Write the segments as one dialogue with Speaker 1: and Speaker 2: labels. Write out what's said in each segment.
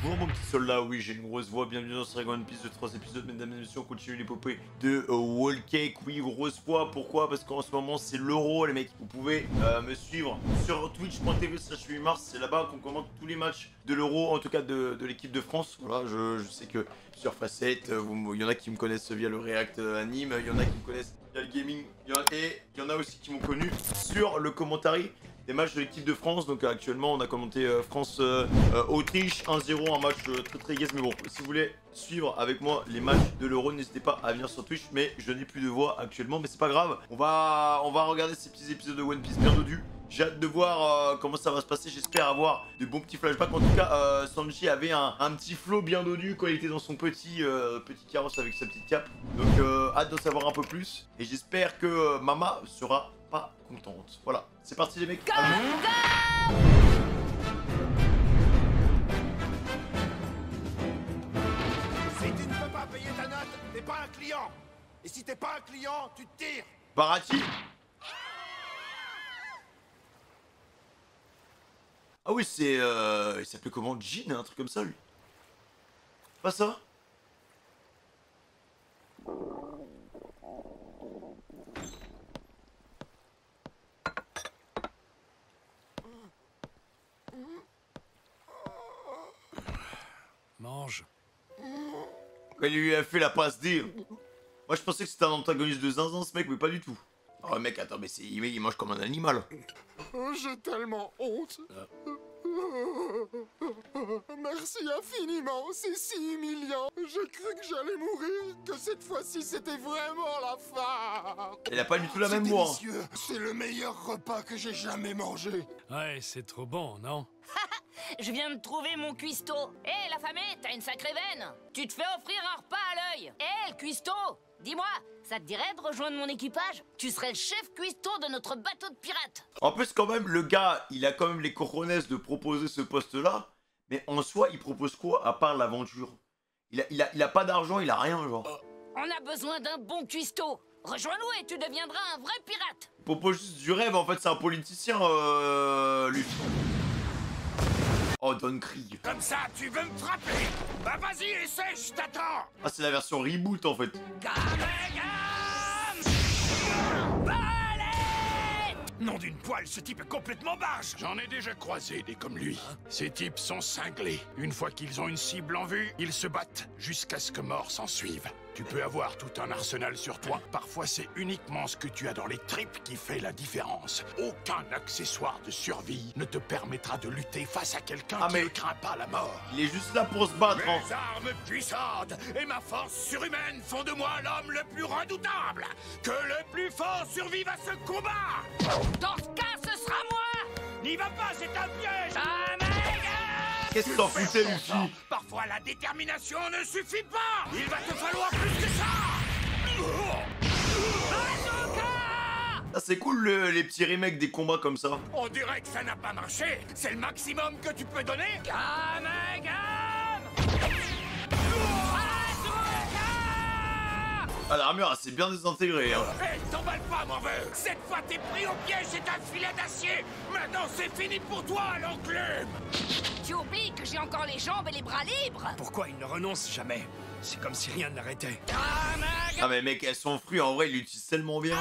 Speaker 1: Bonjour mon petit soldat, oui j'ai une grosse voix, bienvenue dans ce One Piece de 3 épisodes, mesdames et messieurs, on continue l'épopée de Whole Cake, oui grosse voix, pourquoi? Parce qu'en ce moment c'est l'Euro les mecs, vous pouvez me suivre sur twitch.tv/8mars, c'est là-bas qu'on commente tous les matchs de l'Euro, en tout cas de l'équipe de France, voilà, je sais que plusieurs facettes, il y en a qui me connaissent via le React Anime, il y en a qui me connaissent via le gaming, et il y en a aussi qui m'ont connu sur le commentary des matchs de l'équipe de France. Donc actuellement on a commenté France-Autriche 1-0, un match très gaze, mais bon, si vous voulez suivre avec moi les matchs de l'Euro, n'hésitez pas à venir sur Twitch, mais je n'ai plus de voix actuellement, mais c'est pas grave, on va regarder ces petits épisodes de One Piece bien dodus. J'ai hâte de voir comment ça va se passer, j'espère avoir de bons petits flashbacks. En tout cas, Sanji avait un petit flow bien dodu quand il était dans son petit carrosse avec sa petite cape. Donc hâte d'en savoir un peu plus, et j'espère que Mama sera pas contente. Voilà, c'est parti les mecs.
Speaker 2: Si tu ne peux pas payer ta note, t'es pas un client. Et si t'es pas un client, tu te tires.
Speaker 1: Barati. Ah oui, c'est il s'appelait comment, Jean, un truc comme ça lui. Pas ça?
Speaker 3: Mange.
Speaker 1: Quand il lui a fait la passe D. Moi je pensais que c'était un antagoniste de zinzin ce mec, mais pas du tout. Oh mec, attends, mais il mange comme un animal.
Speaker 2: J'ai tellement honte. Merci infiniment, c'est si humiliant. J'ai cru que j'allais mourir, que cette fois-ci c'était vraiment la fin.
Speaker 1: Elle a pas du tout la même voix.
Speaker 2: C'est délicieux, c'est le meilleur repas que j'ai jamais mangé.
Speaker 3: Ouais, c'est trop bon, non?
Speaker 4: Je viens de trouver mon cuistot. Hé, la famille, t'as une sacrée veine. Tu te fais offrir un repas à l'œil. Hé, le cuistot, dis-moi, ça te dirait de rejoindre mon équipage? Tu serais le chef cuistot de notre bateau de pirates.
Speaker 1: En plus quand même, le gars, il a quand même les cojones de proposer ce poste-là. Mais en soi, il propose quoi à part l'aventure? Il a pas d'argent, il a rien genre.
Speaker 4: On a besoin d'un bon cuistot. Rejoins-nous et tu deviendras un vrai pirate.
Speaker 1: Il propose juste du rêve, en fait c'est un politicien, lui. Oh, Don Krieg.
Speaker 2: Comme ça, tu veux me frapper? Bah vas-y, essaie, je t'attends.
Speaker 1: Ah, c'est la version reboot en fait.
Speaker 2: Nom d'une poêle, ce type est complètement barge. J'en ai déjà croisé des comme lui. Ces types sont cinglés. Une fois qu'ils ont une cible en vue, ils se battent jusqu'à ce que mort s'en suive. Tu peux avoir tout un arsenal sur toi. Parfois, c'est uniquement ce que tu as dans les tripes qui fait la différence. Aucun accessoire de survie ne te permettra de lutter face à quelqu'un qui ne craint pas la mort.
Speaker 1: Il est juste là pour se battre.
Speaker 2: Mes armes puissantes et ma force surhumaine font de moi l'homme le plus redoutable. Que le plus fort survive à ce combat.
Speaker 4: Dans ce cas, ce sera moi.
Speaker 2: N'y va pas, c'est un piège.
Speaker 1: Qu'est-ce que t'en foutais, Luffy?
Speaker 2: Parfois, la détermination ne suffit pas. Il va te falloir plus que ça.
Speaker 1: Ah, c'est cool les petits remakes des combats comme ça.
Speaker 2: On dirait que ça n'a pas marché. C'est le maximum que tu peux donner.
Speaker 1: Ah, l'armure, elle s'est bien désintégrée. Hein.
Speaker 2: Hé, t'emballe pas, mon vœu. Cette fois, t'es pris au piège, c'est un filet d'acier. Maintenant, c'est fini pour toi, l'enclume.
Speaker 4: Tu oublies que j'ai encore les jambes et les bras libres.
Speaker 3: Pourquoi il ne renonce jamais? C'est comme si rien ne l'arrêtait.
Speaker 1: Ah mais mec, elles sont fruits, en vrai, il l'utilise tellement bien.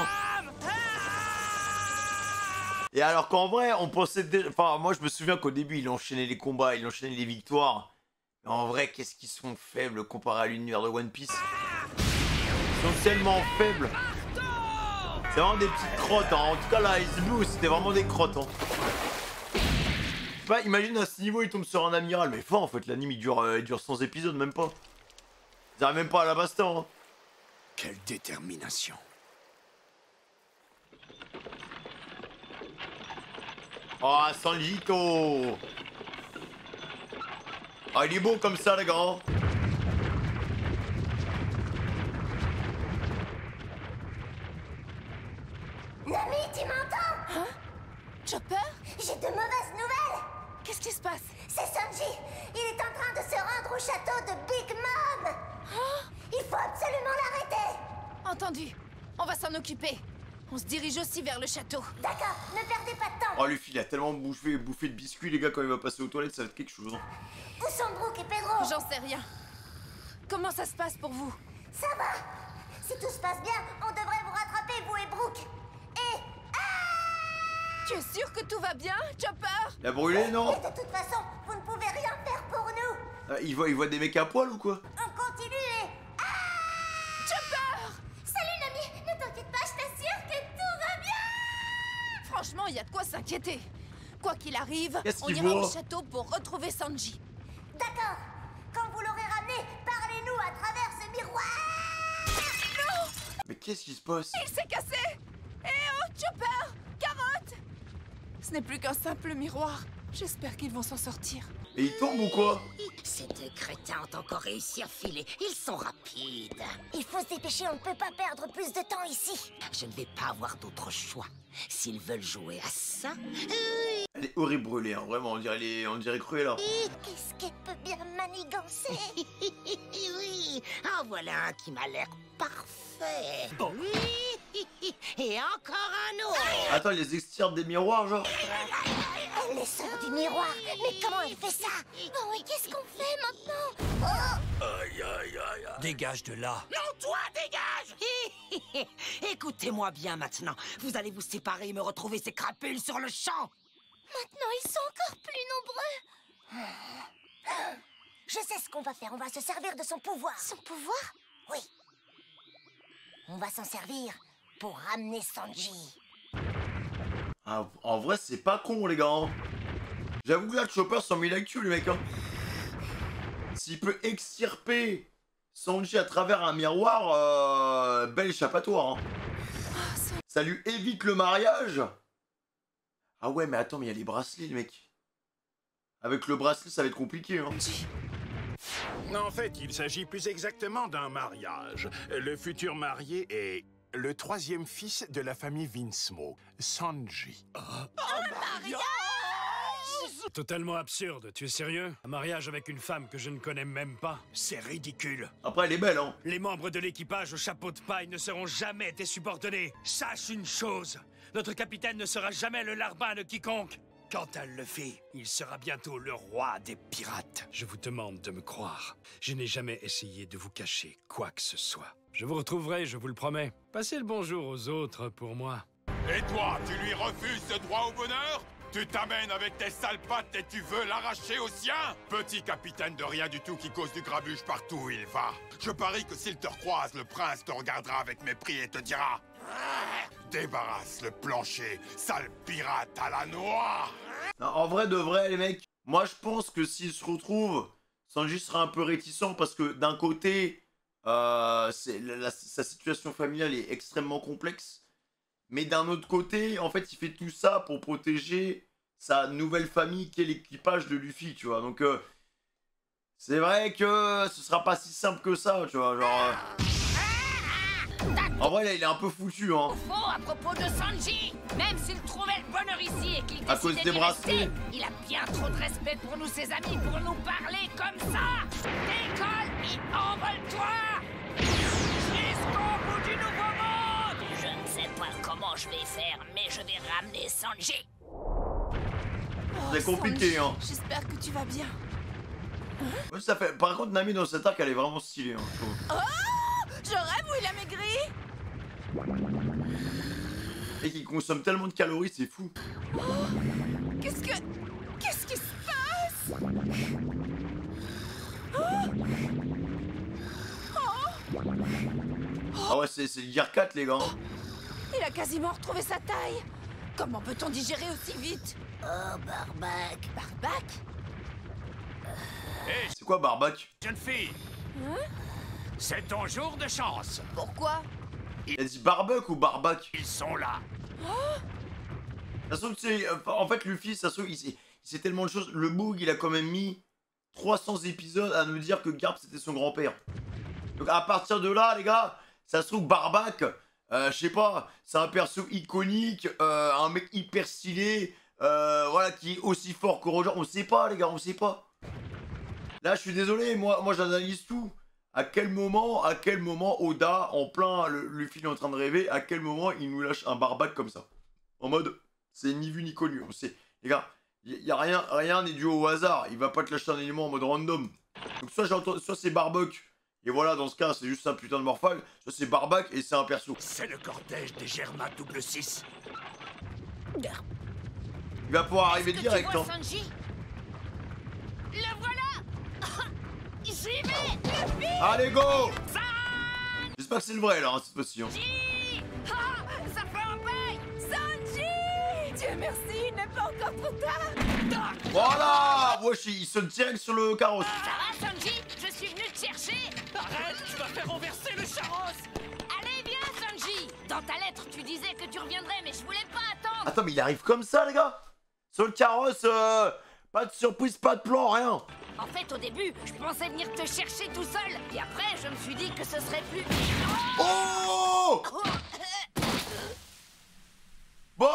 Speaker 1: Et alors qu'en vrai, on pensait... Enfin, moi, je me souviens qu'au début, il enchaînait les combats, il enchaînait les victoires. Mais en vrai, qu'est-ce qu'ils sont faibles comparé à l'univers de One Piece. Ils sont tellement faibles. C'est vraiment des petites crottes, hein. En tout cas, là, Ice Blue, c'était vraiment des crottes, hein. Bah, imagine à ce niveau, il tombe sur un amiral. Mais fort, en fait, l'anime, il dure 100 épisodes, même pas. Ils arrivent même pas à la basta, hein.
Speaker 3: Quelle détermination.
Speaker 1: Oh, Sanjito. Ah, il est beau comme ça, les gars.
Speaker 5: Nami, tu m'entends?
Speaker 6: Hein? Chopper?
Speaker 5: J'ai de mauvaises nouvelles.
Speaker 6: Qu'est-ce qui se passe?
Speaker 5: C'est Sanji. Il est en train de se rendre au château de Big Mom. Il faut absolument l'arrêter.
Speaker 6: Entendu. On va s'en occuper. On se dirige aussi vers le château.
Speaker 5: D'accord, ne perdez pas de temps.
Speaker 1: Oh, Luffy, il a tellement bouffé de biscuits, les gars, quand il va passer aux toilettes, ça va être quelque chose. Hein.
Speaker 5: Où sont Brook et
Speaker 6: J'en sais rien. Comment ça se passe pour vous?
Speaker 5: Ça va. Si tout se passe bien, on devrait vous rattraper, vous et Brooke. Et...
Speaker 6: Tu es sûr que tout va bien, Chopper?
Speaker 1: Il a brûlé, non?
Speaker 5: Et de toute façon, vous ne pouvez rien faire pour nous.
Speaker 1: Il voit des mecs à poil ou quoi?
Speaker 5: On continue et...
Speaker 6: Chopper!
Speaker 5: Salut, Nami. Ne t'inquiète pas, je t'assure que tout va bien.
Speaker 6: Franchement, il y a de quoi s'inquiéter. Quoi qu'il arrive,
Speaker 1: Qu'est-ce
Speaker 6: on
Speaker 1: qu'il
Speaker 6: ira
Speaker 1: voit?
Speaker 6: au château pour retrouver Sanji.
Speaker 5: D'accord. Quand vous l'aurez ramené, parlez-nous à travers ce miroir.
Speaker 1: Mais qu'est-ce qui se passe?
Speaker 6: Il s'est cassé! Eh oh, Chopper! Carotte! Ce n'est plus qu'un simple miroir. J'espère qu'ils vont s'en sortir.
Speaker 1: Et il tombe ou quoi?
Speaker 7: Ces deux crétins ont encore réussi à filer. Ils sont rapides.
Speaker 5: Il faut se dépêcher, on ne peut pas perdre plus de temps ici.
Speaker 7: Je ne vais pas avoir d'autre choix. S'ils veulent jouer à ça...
Speaker 1: Elle est horrible brûlée, hein, vraiment, on dirait Cruella.
Speaker 5: Qu'est-ce qu'elle peut bien manigancer.
Speaker 7: Oui, en voilà un qui m'a l'air parfait. Oui, et encore un autre.
Speaker 1: Attends, ils les extirpent des miroirs, genre?
Speaker 5: Elle les sort du miroir. Mais comment elle fait ça? Oh, et qu'est-ce qu'on fait maintenant?
Speaker 3: Dégage de là.
Speaker 7: Non, toi, dégage. Écoutez-moi bien maintenant. Vous allez vous séparer et me retrouver ces crapules sur le champ.
Speaker 5: Maintenant, ils sont encore plus nombreux. Je sais ce qu'on va faire. On va se servir de son pouvoir. Son pouvoir? Oui. On va s'en servir pour ramener Sanji.
Speaker 1: Ah, en vrai, c'est pas con, les gars. Hein. J'avoue que là, Chopper s'en met l'actu, les mecs. Hein. S'il peut extirper Sanji à travers un miroir, bel échappatoire. Hein. Ça lui évite le mariage. Ah ouais, mais attends, mais il y a les bracelets, les mecs. Avec le bracelet, ça va être compliqué. Hein.
Speaker 2: En fait, il s'agit plus exactement d'un mariage. Le futur marié est le troisième fils de la famille Vinsmo, Sanji.
Speaker 3: Totalement absurde, tu es sérieux? Un mariage avec une femme que je ne connais même pas? C'est ridicule.
Speaker 1: Après, elle est belle, hein.
Speaker 3: Les membres de l'équipage au chapeau de paille ne seront jamais tes subordonnés. Sache une chose, notre capitaine ne sera jamais le larbin de quiconque. Quand elle le fait, il sera bientôt le roi des pirates. Je vous demande de me croire. Je n'ai jamais essayé de vous cacher quoi que ce soit. Je vous retrouverai, je vous le promets. Passez le bonjour aux autres pour moi.
Speaker 2: Et toi, tu lui refuses ce droit au bonheur? Tu t'amènes avec tes sales pattes et tu veux l'arracher au sien? Petit capitaine de rien du tout qui cause du grabuge partout où il va. Je parie que s'il te recroise, le prince te regardera avec mépris et te dira: débarrasse le plancher, sale pirate à la noix.
Speaker 1: Non, en vrai de vrai, les mecs, moi je pense que s'ils se retrouvent, Sanji sera un peu réticent parce que d'un côté, sa situation familiale est extrêmement complexe. Mais d'un autre côté, en fait, il fait tout ça pour protéger sa nouvelle famille qui est l'équipage de Luffy, tu vois. Donc, c'est vrai que ce sera pas si simple que ça, tu vois. Genre, en vrai, là, il est un peu foutu, hein.
Speaker 4: Faux à propos de Sanji. Même s'il trouvait le bonheur ici et qu'il
Speaker 1: À cause
Speaker 4: décidait
Speaker 1: des
Speaker 4: d'y rester,
Speaker 1: bracelets.
Speaker 4: il a bien trop de respect pour nous, ses amis, pour nous parler comme ça. Décolle et envole-toi jusqu'au bout du nouveau monde. Je ne sais pas comment je vais faire, mais je vais ramener Sanji.
Speaker 1: C'est compliqué,
Speaker 6: Sanji,
Speaker 1: hein.
Speaker 6: J'espère que tu vas bien.
Speaker 1: Ouais, ça fait... Par contre, Nami dans cet arc, elle est vraiment stylée, hein, je trouve.
Speaker 6: Oh, je rêve où il a maigri.
Speaker 1: Et qui consomme tellement de calories, c'est fou.
Speaker 6: Qu'est-ce qui se passe?
Speaker 1: Ah ouais, c'est le Gear 4, les gars. Hein.
Speaker 6: Il a quasiment retrouvé sa taille. Comment peut-on digérer aussi vite?
Speaker 5: Oh, Barbac.
Speaker 6: Barbac?
Speaker 1: C'est quoi, Barbac?
Speaker 2: Jeune fille, c'est ton jour de chance.
Speaker 6: Pourquoi?
Speaker 1: Il a dit Barbuck ou Barbac?
Speaker 2: Ils sont là.
Speaker 1: Ça se trouve, tu sais, en fait, Luffy, ça se trouve, il sait tellement de choses. Le Boog, il a quand même mis 300 épisodes à nous dire que Garp, c'était son grand-père. Donc, à partir de là, les gars, ça se trouve, Barbac, je sais pas, c'est un perso iconique, un mec hyper stylé, voilà, qui est aussi fort que Roger. On sait pas, les gars, on sait pas. Là, je suis désolé, moi j'analyse tout. À quel moment Oda, en plein, Luffy est en train de rêver, à quel moment il nous lâche un Barbac comme ça? En mode, c'est ni vu ni connu. On sait, les gars, y a rien n'est dû au hasard. Il va pas te lâcher un élément en mode random. Donc soit soit c'est Barbuck. Et voilà, dans ce cas, c'est juste un putain de morphag. Soit c'est Barbac et c'est un perso.
Speaker 2: C'est le cortège des Germains double 6.
Speaker 1: Il va pouvoir arriver direct,
Speaker 4: tu vois,
Speaker 1: hein.
Speaker 4: Sanji, le voilà. J'y vais.
Speaker 1: Allez, go. J'espère que c'est le vrai, là, hein, cette fois-ci. Hein.
Speaker 4: Ça fait un bail.
Speaker 6: Sanji! Dieu merci, il n'est pas encore trop tard.
Speaker 1: Voilà. Wesh, il saute direct sur le carrosse.
Speaker 4: Ça va, Sanji? Je suis venu te chercher.
Speaker 3: Arrête, tu vas faire renverser le charrosse.
Speaker 4: Allez, viens, Sanji. Dans ta lettre, tu disais que tu reviendrais, mais je voulais pas attendre.
Speaker 1: Attends, mais il arrive comme ça, les gars. Sur le carrosse, pas de surprise, pas de plan, rien.
Speaker 4: En fait, au début, je pensais venir te chercher tout seul. Et après, je me suis dit que ce serait plus...
Speaker 1: Oh. Bon.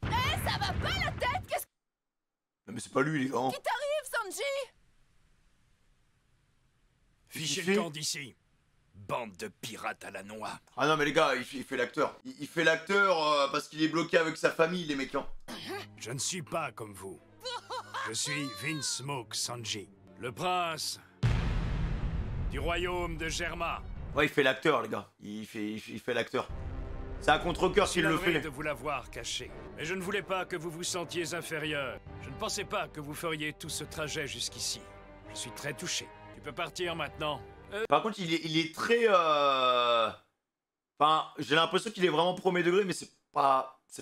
Speaker 6: Eh, ça va pas la tête? Qu'est-ce
Speaker 1: Non, mais c'est pas lui, les gars. Hein.
Speaker 6: qui t'arrive, Sanji?
Speaker 3: Fichez
Speaker 1: fait
Speaker 3: le camp d'ici. Bande de pirates à la noix.
Speaker 1: Ah non, mais les gars, il fait l'acteur. Il fait l'acteur parce qu'il est bloqué avec sa famille, les mecs. Hein.
Speaker 3: Je ne suis pas comme vous. Je suis Vince Smoke Sanji, le prince du royaume de Germa.
Speaker 1: Ouais, il fait l'acteur, les gars. Il fait l'acteur. C'est un contre-cœur
Speaker 3: Je suis
Speaker 1: s'il le
Speaker 3: navré
Speaker 1: fait.
Speaker 3: de vous l'avoir caché. Mais je ne voulais pas que vous vous sentiez inférieur. Je ne pensais pas que vous feriez tout ce trajet jusqu'ici. Je suis très touché. Tu peux partir maintenant.
Speaker 1: Par contre, il est très... Enfin, j'ai l'impression qu'il est vraiment premier degré, mais c'est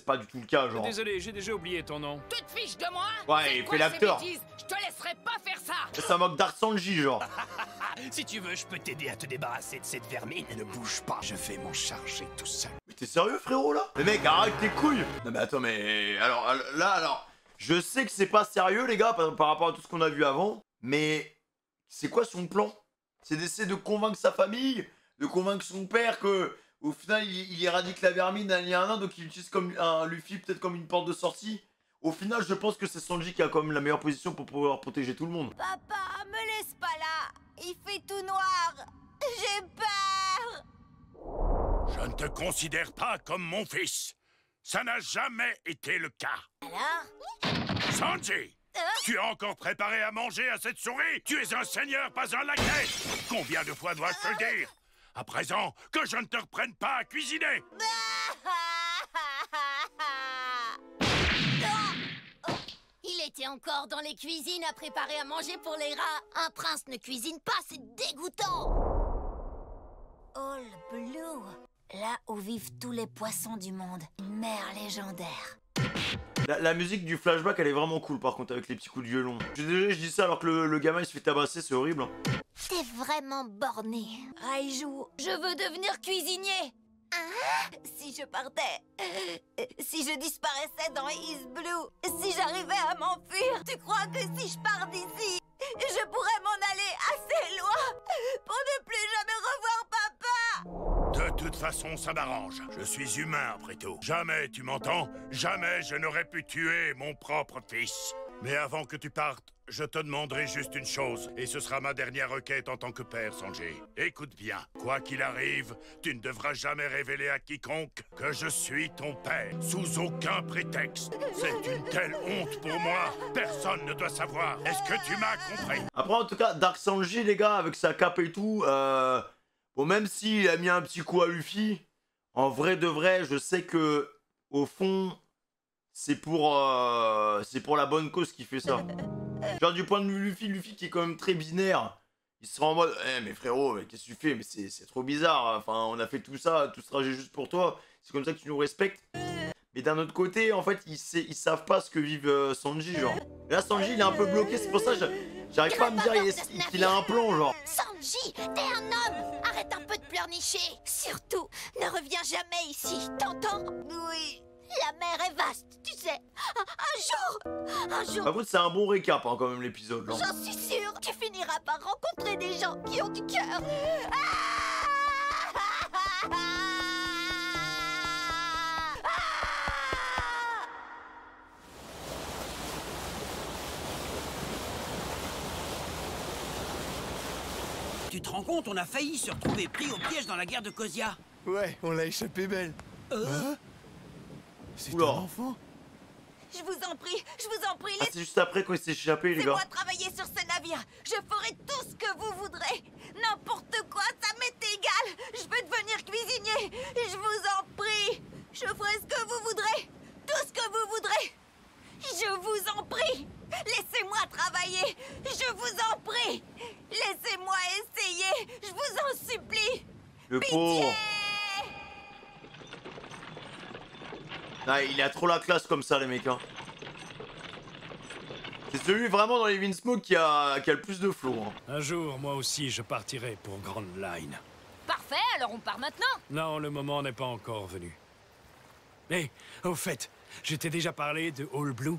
Speaker 1: pas du tout le cas, genre.
Speaker 3: Désolé, j'ai déjà oublié ton nom.
Speaker 4: Tu te fiches de moi?
Speaker 1: Ouais,
Speaker 4: C'est
Speaker 1: il
Speaker 4: quoi
Speaker 1: fait l'acteur.
Speaker 4: ces bêtises? Je te laisserai pas faire ça.
Speaker 1: Ça moque Dark Sanji, genre.
Speaker 3: Si tu veux, je peux t'aider à te débarrasser de cette vermine. Ne bouge pas, je vais m'en charger tout seul.
Speaker 1: Mais t'es sérieux, frérot, là? Mais mec, arrête tes couilles. Non mais attends, mais... Alors... Je sais que c'est pas sérieux, les gars, par rapport à tout ce qu'on a vu avant. Mais... C'est quoi son plan? C'est d'essayer de convaincre sa famille, de convaincre son père que... Au final, il éradique la vermine d'un lien à un, donc il utilise comme un Luffy, peut-être comme une porte de sortie. Au final, je pense que c'est Sanji qui a quand même la meilleure position pour pouvoir protéger tout le monde.
Speaker 6: Papa, me laisse pas là. Il fait tout noir. J'ai peur.
Speaker 2: Je ne te considère pas comme mon fils. Ça n'a jamais été le cas.
Speaker 5: Alors?
Speaker 2: Sanji, tu as encore préparé à manger à cette souris? Tu es un seigneur, pas un laquais. Combien de fois dois-je te le dire? À présent, que je ne te reprenne pas à cuisiner.
Speaker 5: Il était encore dans les cuisines à préparer à manger pour les rats. Un prince ne cuisine pas, c'est dégoûtant. All Blue, là où vivent tous les poissons du monde. Une mer légendaire.
Speaker 1: La musique du flashback, elle est vraiment cool, par contre, avec les petits coups de violon. Je dis ça alors que le gamin, il se fait tabasser, c'est horrible. Hein.
Speaker 5: T'es vraiment borné. Raiju, je veux devenir cuisinier. Ah, si je partais, si je disparaissais dans East Blue, si j'arrivais à m'enfuir, tu crois que si je pars d'ici, je pourrais m'en aller assez loin pour ne plus jamais revoir papa?
Speaker 2: De toute façon, ça m'arrange. Je suis humain, après tout. Jamais, tu m'entends? Jamais je n'aurais pu tuer mon propre fils. Mais avant que tu partes, je te demanderai juste une chose, et ce sera ma dernière requête en tant que père, Sanji. Écoute bien, quoi qu'il arrive, tu ne devras jamais révéler à quiconque que je suis ton père, sous aucun prétexte. C'est une telle honte pour moi, personne ne doit savoir. Est-ce que tu m'as compris?
Speaker 1: Après, en tout cas, Dark Sanji, les gars, avec sa cape et tout, bon, même s'il a mis un petit coup à Luffy, en vrai de vrai, je sais que, au fond, c'est pour la bonne cause qu'il fait ça. Genre, du point de vue Luffy qui est quand même très binaire, il sera en mode, eh, mais frérot, qu'est-ce que tu fais? Mais c'est trop bizarre, enfin, on a fait tout ça, tout ce trajet juste pour toi, c'est comme ça que tu nous respectes. Mais d'un autre côté, en fait, ils savent pas ce que vivent Sanji, genre. Là, Sanji, il est un peu bloqué, c'est pour ça que j'arrive pas à me dire qu'il a un plan, genre.
Speaker 5: Sanji, t'es un homme. Arrête un peu de pleurnicher. Surtout, ne reviens jamais ici, t'entends? Oui. La mer est vaste, tu sais. Un jour...
Speaker 1: Par contre, c'est un bon récap, hein, quand même, l'épisode, là.
Speaker 5: J'en suis sûre, tu finiras par rencontrer des gens qui ont du cœur.
Speaker 8: Tu te rends compte, on a failli se retrouver pris au piège dans la guerre de Kozia.
Speaker 9: Ouais, on l'a échappé belle. Hein? C'est un
Speaker 1: Oula.
Speaker 9: enfant?
Speaker 6: Je vous en prie,
Speaker 1: Ah, c'est juste après quand il s'est échappé, les gars.
Speaker 6: laissez-moi travailler sur ce navire. navire. Je ferai tout ce que vous voudrez. N'importe quoi, ça m'est égal. Je veux devenir cuisinier. Je vous en prie. Je ferai ce que vous voudrez. Tout ce que vous voudrez. Je vous en prie. Laissez-moi travailler. Je vous en prie. Laissez-moi essayer. Je vous en supplie.
Speaker 1: Le pauvre. Ah, il a trop la classe comme ça, les mecs. Hein. C'est celui vraiment dans les Vinsmoke qui a le plus de flow. Hein.
Speaker 3: Un jour, moi aussi, je partirai pour Grand Line.
Speaker 4: Parfait, alors on part maintenant.
Speaker 3: Non, le moment n'est pas encore venu. Hé, au fait, je t'ai déjà parlé de All Blue?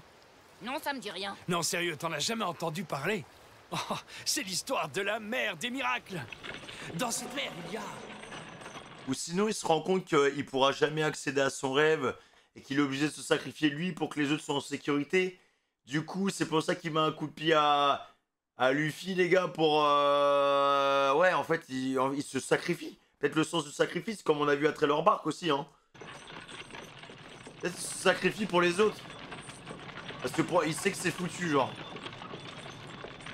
Speaker 4: Non, ça me dit rien.
Speaker 3: Non, sérieux, t'en as jamais entendu parler? Oh, c'est l'histoire de la mer des miracles. Dans cette mer, il y a...
Speaker 1: Ou sinon, il se rend compte qu'il pourra jamais accéder à son rêve et qu'il est obligé de se sacrifier lui pour que les autres soient en sécurité. Du coup, c'est pour ça qu'il met un coup de pied à Luffy, les gars, pour... Ouais, en fait, il se sacrifie. Peut-être le sens du sacrifice, comme on a vu à Trailer Bark aussi, hein. Peut-être qu'il se sacrifie pour les autres. Parce que il sait que c'est foutu, genre.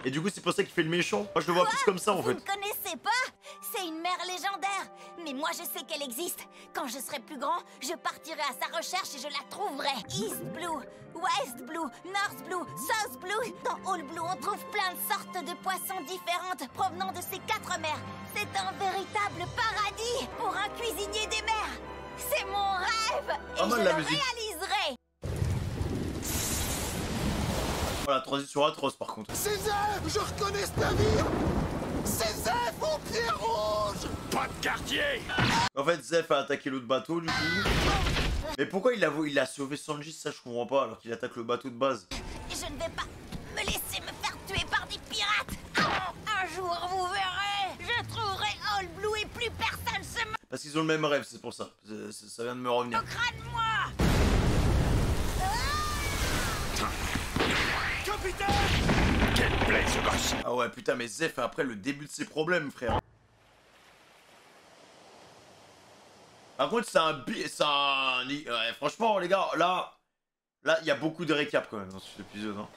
Speaker 1: Et du coup, c'est pour ça qu'il fait le méchant. Moi, je le vois plus comme ça, en fait.
Speaker 5: Vous ne connaissez pas? C'est une mer légendaire. Mais moi, je sais qu'elle existe. Quand je serai plus grand, je partirai à sa recherche et je la trouverai. East Blue, West Blue, North Blue, South Blue. Dans All Blue, on trouve plein de sortes de poissons différentes provenant de ces 4 mers. C'est un véritable paradis pour un cuisinier des mers. C'est mon rêve et je le réaliserai.
Speaker 1: Voilà, transition atroce par contre.
Speaker 9: C'est Zef, je reconnais ce navire. C'est Zef au pied rouge.
Speaker 2: Pas de quartier.
Speaker 1: En fait, Zef a attaqué l'autre bateau, du coup. Mais pourquoi il a sauvé Sanji, ça je comprends pas, alors qu'il attaque le bateau de base.
Speaker 5: Je ne vais pas me laisser me faire tuer par des pirates. Un jour, vous verrez. Je trouverai All Blue et plus personne se
Speaker 1: Parce qu'ils ont le même rêve, c'est pour ça. Ça vient de me revenir.
Speaker 5: moquera de moi.
Speaker 2: Capitaine! Quelle plaie ce gosse!
Speaker 1: Ah ouais, putain, mais Zef a après le début de ses problèmes, frère. Par contre, c'est un... Ouais, franchement, les gars, là, il y a beaucoup de récap quand même dans cet épisode. Hein.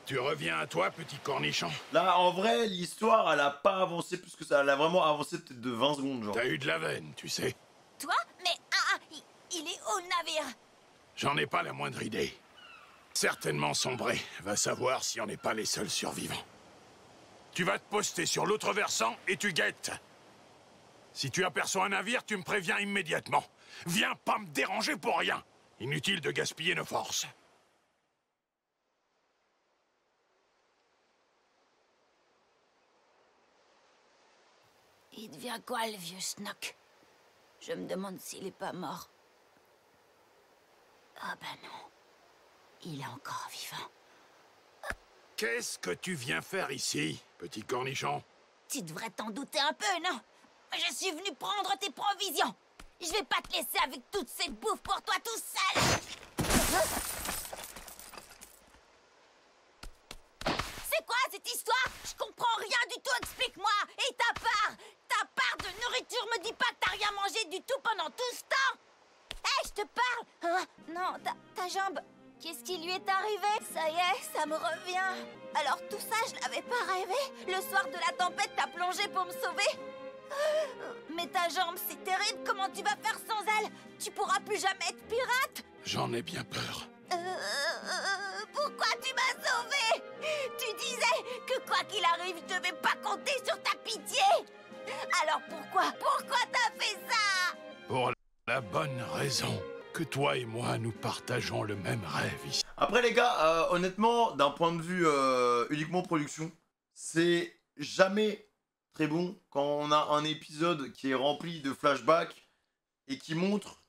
Speaker 2: Tu reviens à toi, petit cornichon.
Speaker 1: Là, en vrai, l'histoire, elle a pas avancé plus que ça. Elle a vraiment avancé peut-être de 20 secondes, genre.
Speaker 2: T'as eu de la veine, tu sais.
Speaker 5: Toi? Mais il est où le navire?
Speaker 2: J'en ai pas la moindre idée. Certainement sombré. Va savoir si on n'est pas les seuls survivants. Tu vas te poster sur l'autre versant et tu guettes. Si tu aperçois un navire, tu me préviens immédiatement. Viens pas me déranger pour rien. Inutile de gaspiller nos forces.
Speaker 5: Il devient quoi, le vieux schnock? Je me demande s'il est pas mort. Ah ben non. Il est encore vivant.
Speaker 2: Qu'est-ce que tu viens faire ici, petit cornichon?
Speaker 5: Tu devrais t'en douter un peu, non? Je suis venu prendre tes provisions. Je vais pas te laisser avec toute cette bouffe pour toi tout seul. C'est quoi cette histoire? Je comprends rien du tout, explique-moi. Et ta part de nourriture me dit pas que t'as rien mangé du tout pendant tout ce temps. Hé, je te parle. Hein? Non, ta jambe. Qu'est-ce qui lui est arrivé? Ça y est, ça me revient. Alors tout ça, je l'avais pas rêvé? Le soir de la tempête, t'as plongé pour me sauver? Mais ta jambe, c'est terrible. Comment tu vas faire sans elle? Tu pourras plus jamais être pirate?
Speaker 2: J'en ai bien peur.
Speaker 5: Pourquoi tu m'as sauvé? Tu disais que quoi qu'il arrive, je devais pas compter sur ta pitié. Alors pourquoi t'as fait ça?
Speaker 2: Pour la bonne raison que toi et moi, nous partageons le même rêve ici.
Speaker 1: Après, les gars, honnêtement, d'un point de vue uniquement production, c'est jamais très bon quand on a un épisode qui est rempli de flashbacks et qui montre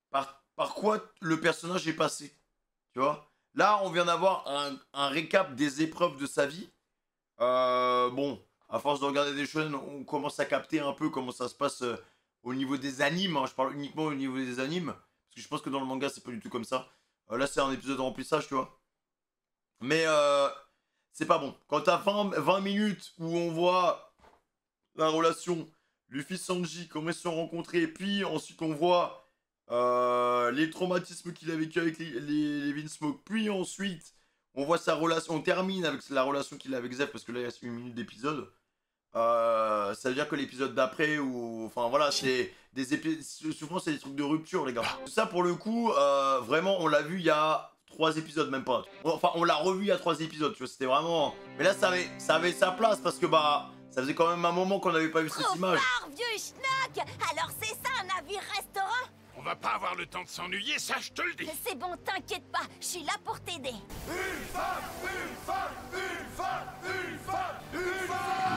Speaker 1: par quoi le personnage est passé. Tu vois? Là, on vient d'avoir un récap des épreuves de sa vie. Bon, à force de regarder des shonen, on commence à capter un peu comment ça se passe au niveau des animes. Hein. Je parle uniquement au niveau des animes. Parce que je pense que dans le manga, c'est pas du tout comme ça. Là, c'est un épisode de remplissage, tu vois. Mais c'est pas bon. Quand t'as 20 minutes où on voit la relation Luffy-Sanji, comment ils se sont rencontrés, puis ensuite on voit les traumatismes qu'il a vécu avec les Vinsmoke, puis ensuite on voit sa relation, on termine avec la relation qu'il a avec Zeph, parce que là, il y a 1 minute d'épisode. Ça veut dire que l'épisode d'après, ou... Enfin, voilà, c'est des épisodes... Souvent, c'est des trucs de rupture, les gars. Ça, pour le coup, vraiment, on l'a vu il y a 3 épisodes, même pas. Enfin, on l'a revu il y a 3 épisodes, tu vois, c'était vraiment... Mais là, ça avait sa place, parce que, bah... Ça faisait quand même un moment qu'on n'avait pas vu cette image.
Speaker 6: Vieux schnock! Alors c'est ça un navire-restaurant?
Speaker 2: On va pas avoir le temps de s'ennuyer, ça je te le dis.
Speaker 6: C'est bon, t'inquiète pas, je suis là pour t'aider.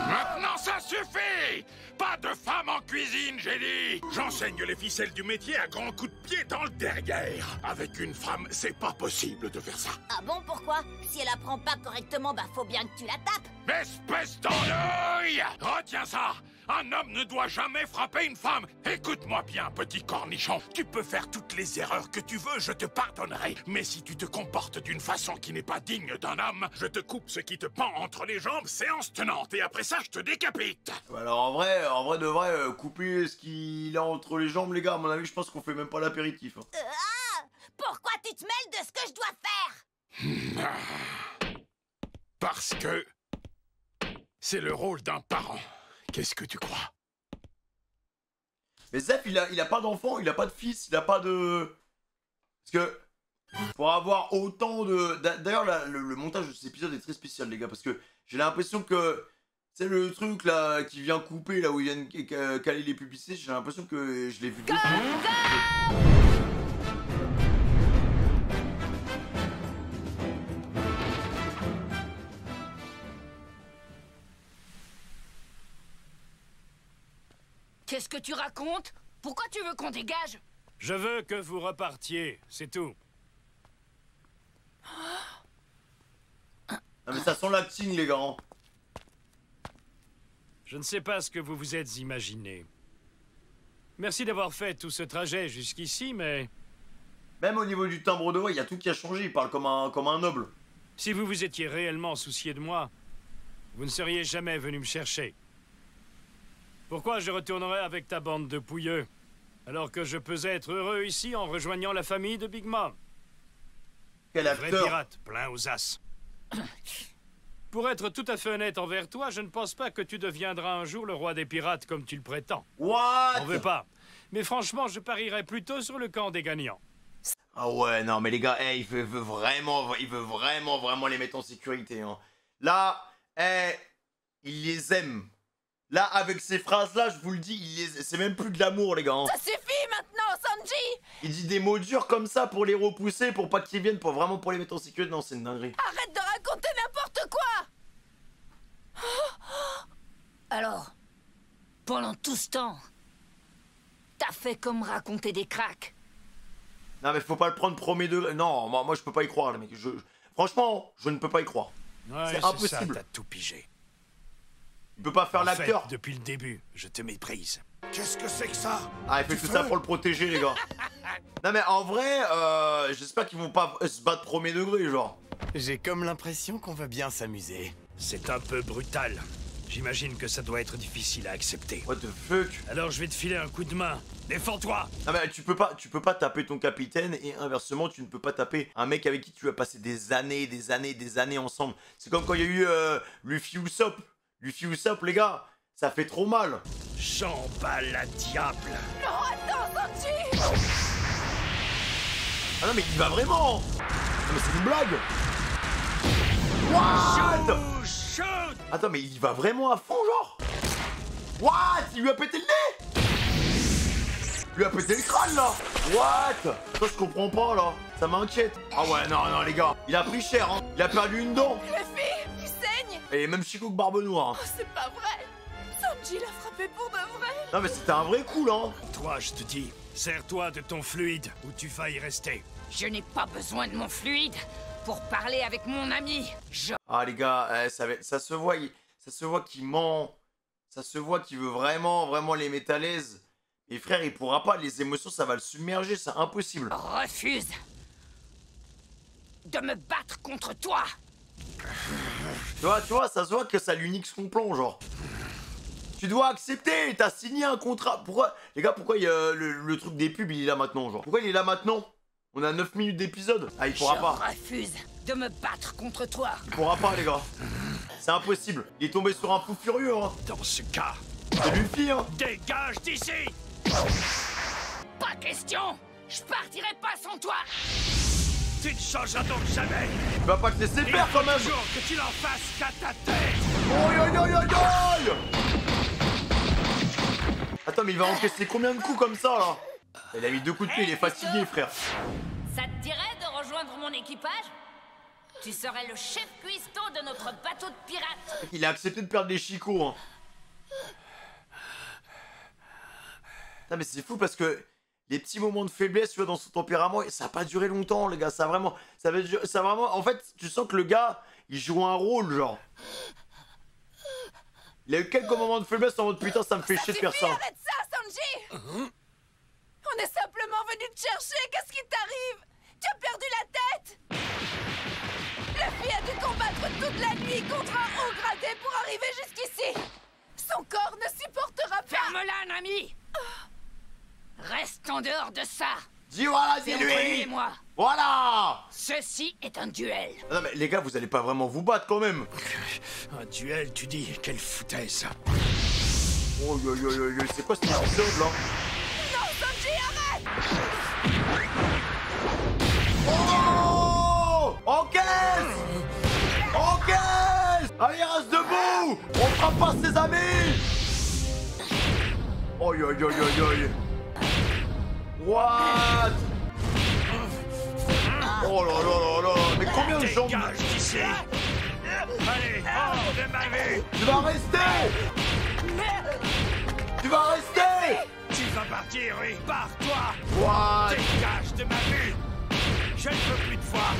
Speaker 2: Maintenant ça suffit! Pas de femme en cuisine, j'ai dit! J'enseigne les ficelles du métier à grands coups de pied dans le derrière. Avec une femme, c'est pas possible de faire ça.
Speaker 6: Ah bon, pourquoi? Si elle apprend pas correctement, bah faut bien que tu la tapes.
Speaker 2: Espèce d'andouille! Retiens ça! Un homme ne doit jamais frapper une femme! Écoute-moi bien, petit cornichon. Tu peux faire toutes les erreurs que tu veux, je te pardonnerai. Mais si tu te comportes d'une façon qui n'est pas digne d'un homme, je te coupe ce qui te pend entre les jambes, séance tenante. Et après ça, je te décapite!
Speaker 1: Alors en vrai de vrai, couper ce qu'il a entre les jambes, les gars, à mon avis, je pense qu'on fait même pas l'apéritif. Hein.
Speaker 6: Pourquoi tu te mêles de ce que je dois faire?
Speaker 2: Parce que... c'est le rôle d'un parent. Qu'est-ce que tu crois?
Speaker 1: Mais Zeph, il a pas d'enfant, il a pas de fils, il a pas de... Parce que... Pour avoir autant de... D'ailleurs, le montage de cet épisode est très spécial, les gars, parce que j'ai l'impression que... C'est le truc, là, qui vient couper, là, où ils viennent caler les publicités, j'ai l'impression que je l'ai vu dessus.
Speaker 4: Qu'est-ce que tu racontes? Pourquoi tu veux qu'on dégage?
Speaker 3: Je veux que vous repartiez, c'est tout.
Speaker 1: Ah mais ça sent l'acting, les gars.
Speaker 3: Je ne sais pas ce que vous vous êtes imaginé. Merci d'avoir fait tout ce trajet jusqu'ici, mais...
Speaker 1: Même au niveau du timbre de voix, il y a tout qui a changé, il parle comme un noble.
Speaker 3: Si vous vous étiez réellement soucié de moi, vous ne seriez jamais venu me chercher. Pourquoi je retournerais avec ta bande de pouilleux, alors que je peux être heureux ici en rejoignant la famille de Big Mom?
Speaker 1: Quel
Speaker 3: Vrai
Speaker 1: acteur.
Speaker 3: pirate, plein aux as. Pour être tout à fait honnête envers toi, je ne pense pas que tu deviendras un jour le roi des pirates comme tu le prétends.
Speaker 1: What?
Speaker 3: On veut pas. Mais franchement, je parierais plutôt sur le camp des gagnants.
Speaker 1: Ah ouais, non mais les gars, il veut vraiment les mettre en sécurité. Hein. Là, il les aime. Là, avec ces phrases-là, je vous le dis, c'est même plus de l'amour, les gars. Hein.
Speaker 6: Ça suffit maintenant, Sanji!
Speaker 1: Il dit des mots durs comme ça pour les repousser, pour pas qu'ils viennent, pour les mettre en sécurité. Non, c'est une dinguerie.
Speaker 6: Arrête de raconter n'importe quoi!
Speaker 4: Alors, pendant tout ce temps, t'as fait comme raconter des cracks.
Speaker 1: Non mais faut pas le prendre premier degré. Non, moi je peux pas y croire, les mecs. Franchement, je ne peux pas y croire.
Speaker 3: Ouais,
Speaker 1: c'est impossible.
Speaker 3: T'as tout pigé.
Speaker 1: Il peut pas faire
Speaker 3: En
Speaker 1: l'acteur.
Speaker 3: fait, depuis le début, je te méprise.
Speaker 2: Qu'est-ce que c'est que ça?
Speaker 1: Ah, il fait tout ça pour le protéger, les gars. Non mais en vrai, j'espère qu'ils vont pas se battre premier degré, genre.
Speaker 10: J'ai comme l'impression qu'on va bien s'amuser.
Speaker 3: C'est un peu brutal. J'imagine que ça doit être difficile à accepter.
Speaker 1: What the fuck?
Speaker 3: Alors je vais te filer un coup de main. Défends-toi!
Speaker 1: Non mais tu peux pas taper ton capitaine et inversement tu ne peux pas taper un mec avec qui tu as passé des années ensemble. C'est comme quand il y a eu Luffy Usopp. Luffy Usopp, les gars, ça fait trop mal.
Speaker 3: J'emballe la diable.
Speaker 6: Non, attends, Sanji!
Speaker 1: Ah non mais il va vraiment. Non mais c'est une blague. What?
Speaker 3: Shoot!
Speaker 1: Attends mais il va vraiment à fond genre. What? Il lui a pété le nez. Il lui a pété le crâne là. What? Ça je comprends pas là. Ça m'inquiète. Ah ouais non les gars. Il a pris cher hein. Il a perdu une dent.
Speaker 6: Luffy, tu saignes!
Speaker 1: Et même Chico Barbe Noire.
Speaker 6: Oh, c'est pas vrai! Sanji l'a frappé pour de vrai!
Speaker 1: Non mais c'était un vrai coup là.
Speaker 3: Toi, je te dis, sers-toi de ton fluide ou tu vas y rester.
Speaker 4: Je n'ai pas besoin de mon fluide pour parler avec mon ami.
Speaker 1: Ah les gars, ça se voit qu'il ment. Ça se voit qu'il veut vraiment les mettre à l'aise. Et frère, il pourra pas, les émotions ça va le submerger, c'est impossible.
Speaker 4: Refuse de me battre contre toi.
Speaker 1: Tu vois, ça se voit que ça lui nique son plan, genre. Tu dois accepter, t'as signé un contrat. Pourquoi, les gars, pourquoi il y a le truc des pubs, il est là maintenant, genre? Pourquoi il est là maintenant? On a 9 minutes d'épisode. Ah, il pourra pas.
Speaker 4: Je refuse de me battre contre toi.
Speaker 1: Il pourra pas, les gars. C'est impossible. Il est tombé sur un fou furieux, hein.
Speaker 3: Dans ce cas,
Speaker 1: C'est Luffy, hein.
Speaker 3: dégage d'ici!
Speaker 4: Pas question. Je partirai pas sans toi.
Speaker 3: Tu ne changeras donc jamais!
Speaker 1: Tu vas pas te laisser
Speaker 3: Il
Speaker 1: faire,
Speaker 3: faut
Speaker 1: quand même.
Speaker 3: toujours que tu n'en fasses qu'à ta tête!
Speaker 1: Aïe, aïe, aïe, aïe, aïe. Attends, mais il va encaisser combien de coups comme ça, là? Il a mis 2 coups de pied, il est fatigué, frère.
Speaker 4: Ça te dirait de rejoindre mon équipage? Tu serais le chef cuistot de notre bateau de pirates.
Speaker 1: Il a accepté de perdre les chicots, hein. Putain, mais c'est fou parce que les petits moments de faiblesse, tu vois, dans son tempérament, ça a pas duré longtemps, les gars. Ça a vraiment... En fait, tu sens que le gars, il joue un rôle, genre. Il a eu quelques moments de faiblesse en mode putain, ça me fait chier de faire ça.
Speaker 6: Arrête ça, Sanji! On est simplement venu te chercher, qu'est-ce qui t'arrive? Tu as perdu la tête? Luffy a dû combattre toute la nuit contre un haut gradé pour arriver jusqu'ici. Son corps ne supportera pas.
Speaker 4: Ferme-la, Nami. Reste en dehors de ça.
Speaker 1: Dis voilà,
Speaker 4: C'est
Speaker 1: dis
Speaker 4: entre lui
Speaker 1: lui.
Speaker 4: et moi.
Speaker 1: Voilà.
Speaker 4: Ceci est un duel.
Speaker 1: Non mais les gars, vous allez pas vraiment vous battre quand même.
Speaker 3: Un duel, tu dis? Quelle foutaise!
Speaker 1: Oh yo yo yo yo, c'est quoi cet épisode là?
Speaker 6: Non, Sanji, arrête!
Speaker 1: Oh! Encaisse! Encaisse! Allez, reste debout! On fera pas ses amis! Oh yo yo yo yo. What? Oh là là là là! Mais combien de gens?
Speaker 3: Dégage d'ici! Allez, hors de ma vue!
Speaker 1: Tu vas rester! Tu vas rester!
Speaker 3: Tu vas partir, oui! Pars-toi!
Speaker 1: What?
Speaker 3: Dégage de ma vue! Je ne veux plus te voir!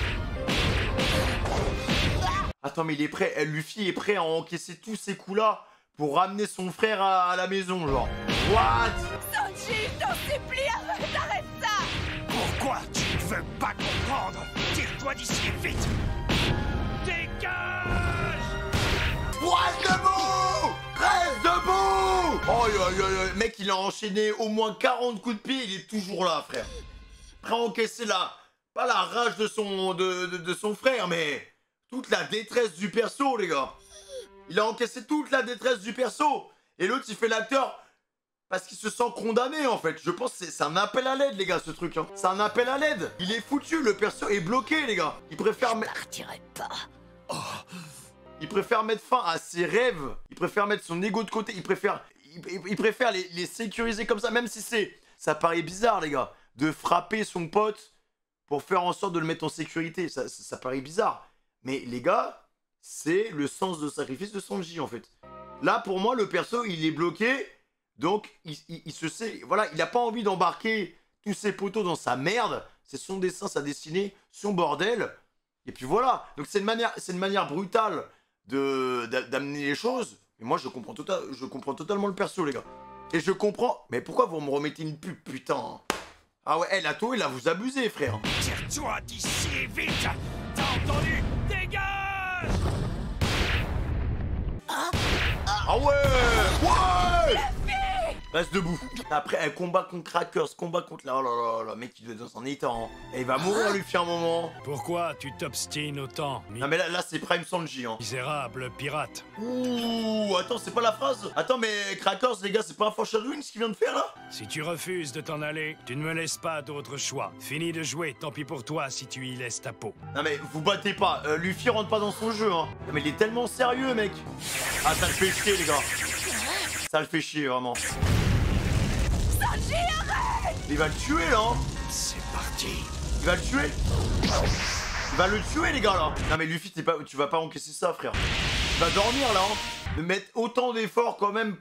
Speaker 1: Attends, mais il est prêt, Luffy est prêt à encaisser tous ces coups-là pour ramener son frère à la maison, genre. What?
Speaker 6: Sanji, je t'en supplie, arrête ça!
Speaker 3: Pourquoi tu ne veux pas comprendre? Tire-toi d'ici vite! Dégage!
Speaker 1: Reste debout! Reste debout! Oh yo yo yo, mec, il a enchaîné au moins 40 coups de pied, il est toujours là, frère. Prêt à encaisser pas la rage de son frère, mais toute la détresse du perso, les gars. Il a encaissé toute la détresse du perso. Et l'autre, il fait l'acteur parce qu'il se sent condamné, en fait. Je pense que c'est un appel à l'aide, les gars, ce truc. Hein. C'est un appel à l'aide. Il est foutu, le perso est bloqué, les gars. Il préfère...
Speaker 4: Je partirai pas.
Speaker 1: Il préfère mettre fin à ses rêves. Il préfère mettre son ego de côté. Il préfère les sécuriser comme ça. Même si ça paraît bizarre, les gars. De frapper son pote pour faire en sorte de le mettre en sécurité. Ça paraît bizarre. Mais les gars, c'est le sens de sacrifice de Sanji, en fait. Là, pour moi, le perso, il est bloqué. Donc, il se sait... Voilà, il n'a pas envie d'embarquer tous ses poteaux dans sa merde. C'est son dessin, sa destinée, son bordel. Et puis voilà. Donc, c'est une manière brutale d'amener les choses. Mais moi, je comprends totalement le perso, les gars. Et je comprends... Mais pourquoi vous me remettez une pub, putain? Ah ouais, la Toei, là, vous abusez, frère.
Speaker 3: Tire-toi d'ici vite! T'as entendu? Dégage!
Speaker 1: Ah ouais! Ouais! Reste debout. Après, un combat contre Crackers, combat contre... Oh là là là, mec, il doit être dans un état. Hein. Et il va mourir, Luffy, un moment.
Speaker 3: Pourquoi tu t'obstines autant?
Speaker 1: Non mais là c'est Prime Sanji, hein.
Speaker 3: Misérable pirate.
Speaker 1: Ouh, attends, c'est pas la phrase. Attends, mais Crackers, les gars, c'est pas un foreshadowing ce qu'il vient de faire, là?
Speaker 3: Si tu refuses de t'en aller, tu ne me laisses pas d'autre choix. Fini de jouer, tant pis pour toi si tu y laisses ta peau.
Speaker 1: Non mais, vous battez pas. Luffy rentre pas dans son jeu, hein. Non, mais il est tellement sérieux, mec. Ah, ça le fait chier, les gars. Ça le fait chier, vraiment.
Speaker 6: Sanji, arrête!
Speaker 1: Il va le tuer, là, hein.
Speaker 3: C'est parti.
Speaker 1: Il va le tuer. Il va le tuer, les gars, là. Non mais Luffy, tu vas pas encaisser ça, frère. Tu vas dormir, là, hein. De mettre autant d'efforts, quand même,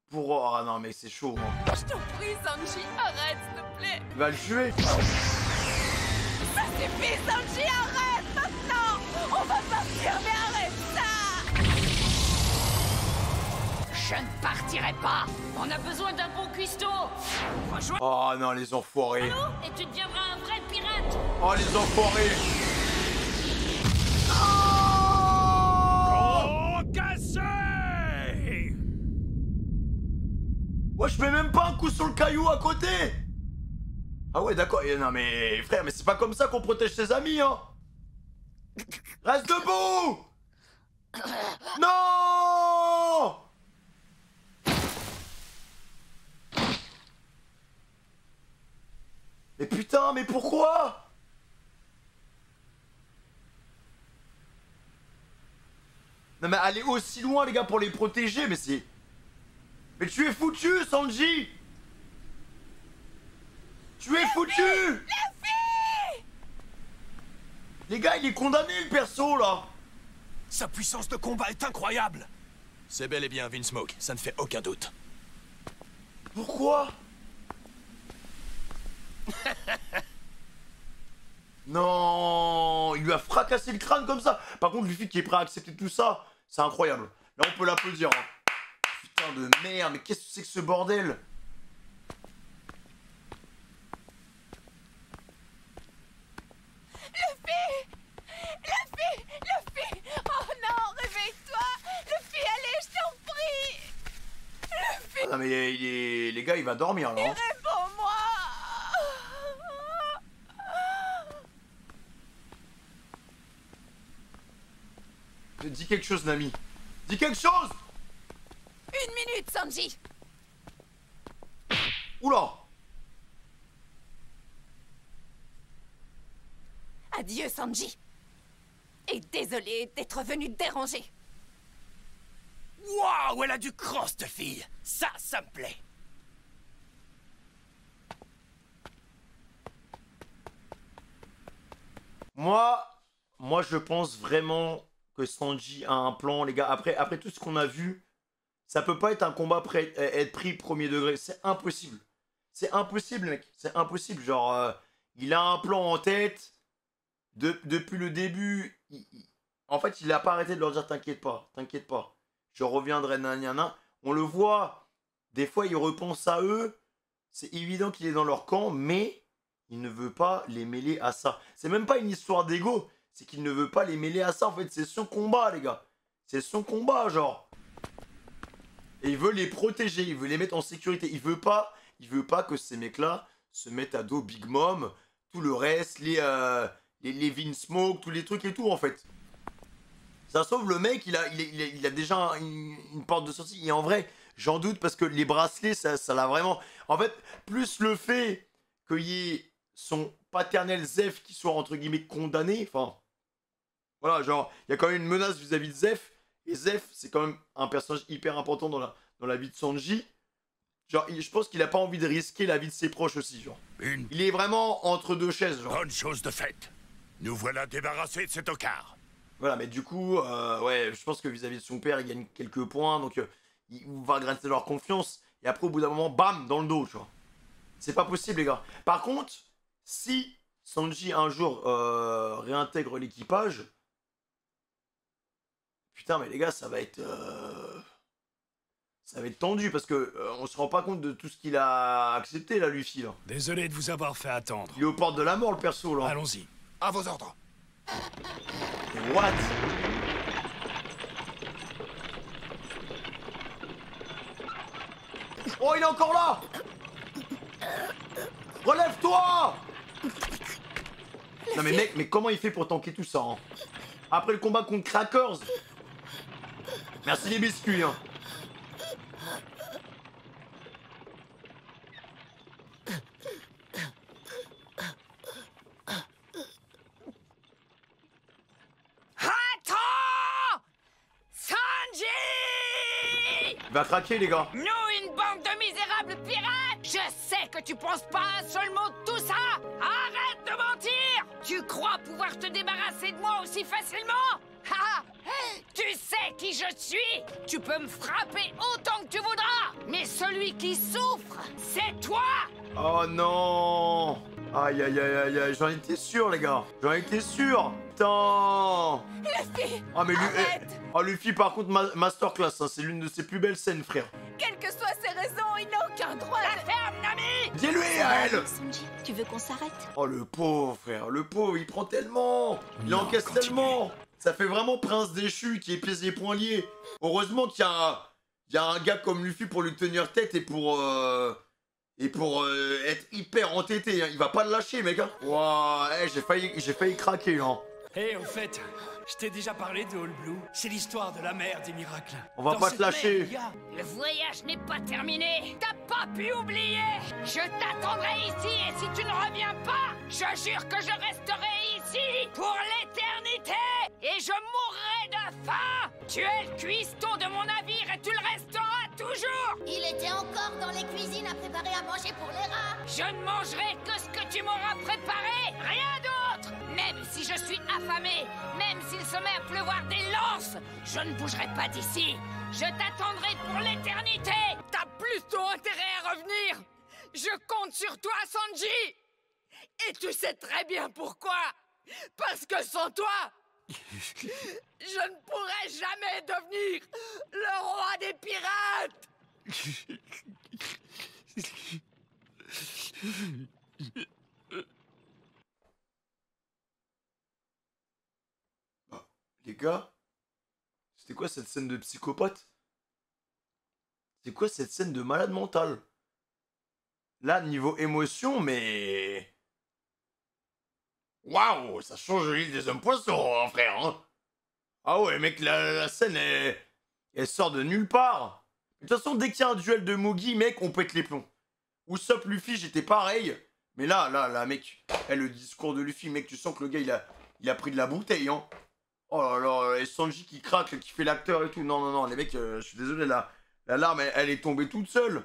Speaker 1: pour... Ah non, mais c'est chaud, hein.
Speaker 6: Je t'en prie, Sanji, arrête, s'il te plaît!
Speaker 1: Il va le tuer.
Speaker 6: Ça suffit, Sanji, arrête maintenant! On va partir, mais arrête ça!
Speaker 4: Je ne partirai pas. On a besoin d'un bon cuistot. Rejoins
Speaker 1: Oh non, les enfoirés.
Speaker 4: nous et tu deviendras un vrai pirate.
Speaker 1: Oh, les enfoirés.
Speaker 3: Oh, cassé!
Speaker 1: Ouais, je mets même pas un coup sur le caillou à côté. Ah ouais, d'accord. Non mais, frère, mais c'est pas comme ça qu'on protège ses amis, hein. Reste debout! Non! Mais putain, mais pourquoi? Non mais aller aussi loin les gars pour les protéger, mais c'est... Mais tu es foutu, Sanji! Tu es foutu! Les gars, il est condamné le perso là!
Speaker 3: Sa puissance de combat est incroyable.
Speaker 11: C'est bel et bien Vinsmoke, ça ne fait aucun doute.
Speaker 1: Pourquoi? Non, il lui a fracassé le crâne comme ça. Par contre, Luffy qui est prêt à accepter tout ça, c'est incroyable. Là, on peut l'applaudir. Hein. Putain de merde, mais qu'est-ce que c'est que ce bordel?
Speaker 6: Luffy! Oh non, réveille-toi! Luffy, allez, je t'en prie! Luffy!
Speaker 1: Ah, mais les gars, il va dormir là. Hein.
Speaker 6: Réponds-moi!
Speaker 1: Dis quelque chose, Nami. Dis quelque chose!
Speaker 6: 1 minute, Sanji!
Speaker 1: Oula!
Speaker 6: Adieu, Sanji! Et désolé d'être venu te déranger.
Speaker 3: Waouh, elle a du cross, cette fille. Ça me plaît.
Speaker 1: Moi, je pense vraiment que Sanji a un plan, les gars. Après tout ce qu'on a vu, ça peut pas être un combat être pris premier degré. C'est impossible. C'est impossible, mec. C'est impossible. Genre, il a un plan en tête. Depuis le début, en fait, il a pas arrêté de leur dire t'inquiète pas, je reviendrai, nanana. On le voit, des fois, il repense à eux. C'est évident qu'il est dans leur camp, mais il ne veut pas les mêler à ça. C'est même pas une histoire d'ego, c'est qu'il ne veut pas les mêler à ça. En fait, c'est son combat, les gars. C'est son combat, genre. Et il veut les protéger, il veut les mettre en sécurité. Il veut pas que ces mecs-là se mettent à dos Big Mom, tout le reste, les Vinsmoke, tous les trucs et tout, en fait. Ça sauve le mec, il a déjà une porte de sortie. Et en vrai, j'en doute parce que les bracelets, ça l'a vraiment... En fait, plus le fait qu'il y ait son paternel Zef qui soit, entre guillemets, condamné, enfin... Voilà, genre, il y a quand même une menace vis-à-vis de Zef. Et Zef, c'est quand même un personnage hyper important dans la vie de Sanji. Genre, je pense qu'il a pas envie de risquer la vie de ses proches aussi, genre. Il est vraiment entre deux chaises, genre.
Speaker 2: Bonne chose de faite. Nous voilà débarrassés de cet ocard.
Speaker 1: Voilà, mais du coup, ouais, je pense que vis-à-vis de son père, il gagne quelques points, donc il va gratter leur confiance. Et après, au bout d'un moment, bam, dans le dos, tu vois. C'est pas possible, les gars. Par contre, si Sanji, un jour, réintègre l'équipage... Putain, mais les gars, ça va être tendu, parce que on se rend pas compte de tout ce qu'il a accepté, là, Luffy, là.
Speaker 3: Désolé de vous avoir fait attendre.
Speaker 1: Il est aux portes de la mort, le perso, là.
Speaker 3: Allons-y.
Speaker 2: À vos ordres.
Speaker 1: What? Oh, il est encore là! Relève-toi! Non mais mec, mais comment il fait pour tanker tout ça, hein? Après le combat contre Crackers. Merci les biscuits, hein. Il va craquer, les gars.
Speaker 4: Nous, une bande de misérables pirates! Je sais que tu penses pas un seul mot de tout ça! Arrête de mentir! Tu crois pouvoir te débarrasser de moi aussi facilement? Ha! Tu sais qui je suis! Tu peux me frapper autant que tu voudras! Mais celui qui souffre, c'est toi!
Speaker 1: Oh non! Aïe aïe aïe aïe aïe, j'en étais sûr, les gars. J'en étais sûr. Putain!
Speaker 6: Luffy!
Speaker 1: Ah mais
Speaker 6: arrête!
Speaker 1: Luffy par contre masterclass, hein, c'est l'une de ses plus belles scènes, frère.
Speaker 6: Quelles que soient ses raisons, il n'a aucun droit
Speaker 4: La ferme, Nami!
Speaker 1: Dis-lui à elle!
Speaker 6: Sanji, tu veux qu'on s'arrête?
Speaker 1: Oh le pauvre, frère, le pauvre, il prend tellement! Il encaisse tellement! Ça fait vraiment prince déchu qui est pieds et poings liés. Heureusement qu'il y a un gars comme Luffy pour lui tenir tête et pour être hyper entêté, hein. Il va pas le lâcher, mec, hein. Wow, hey, j'ai failli craquer, hein.
Speaker 3: Hé, au fait, Je t'ai déjà parlé de All Blue. C'est l'histoire de la mer des miracles.
Speaker 1: On va
Speaker 3: Dans
Speaker 1: pas
Speaker 3: cette
Speaker 1: te lâcher.
Speaker 3: mer, il y a-
Speaker 4: Le voyage n'est pas terminé. T'as pas pu oublier. Je t'attendrai ici et si tu ne reviens pas, je jure que je resterai ici pour l'éternité et je mourrai de faim. Tu es le cuistot de mon navire et tu le resteras toujours.
Speaker 5: Il était encore dans les cuisines à préparer à manger pour les rats.
Speaker 4: Je ne mangerai que ce que tu m'auras préparé, rien d'autre. Même si je suis affamé, même s'il se met à pleuvoir des lances, je ne bougerai pas d'ici. Je t'attendrai pour l'éternité.
Speaker 12: T'as plutôt intérêt à revenir. Je compte sur toi, Sanji. Et tu sais très bien pourquoi. Parce que sans toi, je ne pourrais jamais devenir le roi des pirates.
Speaker 1: Les gars, c'était quoi cette scène de psychopathe? C'est quoi cette scène de malade mental? Là, niveau émotion, mais... Waouh, ça change l'île des hommes poissons, hein, frère. Hein. Ah ouais, mec, la scène, elle sort de nulle part. De toute façon, dès qu'il y a un duel de Mugi, mec, on pète les plombs. Usopp, Luffy, j'étais pareil. Mais là, mec, le discours de Luffy, mec, tu sens que le gars, il a pris de la bouteille, hein. Oh là là, et Sanji qui craque, qui fait l'acteur et tout. Non, les mecs, je suis désolé, la larme, elle est tombée toute seule.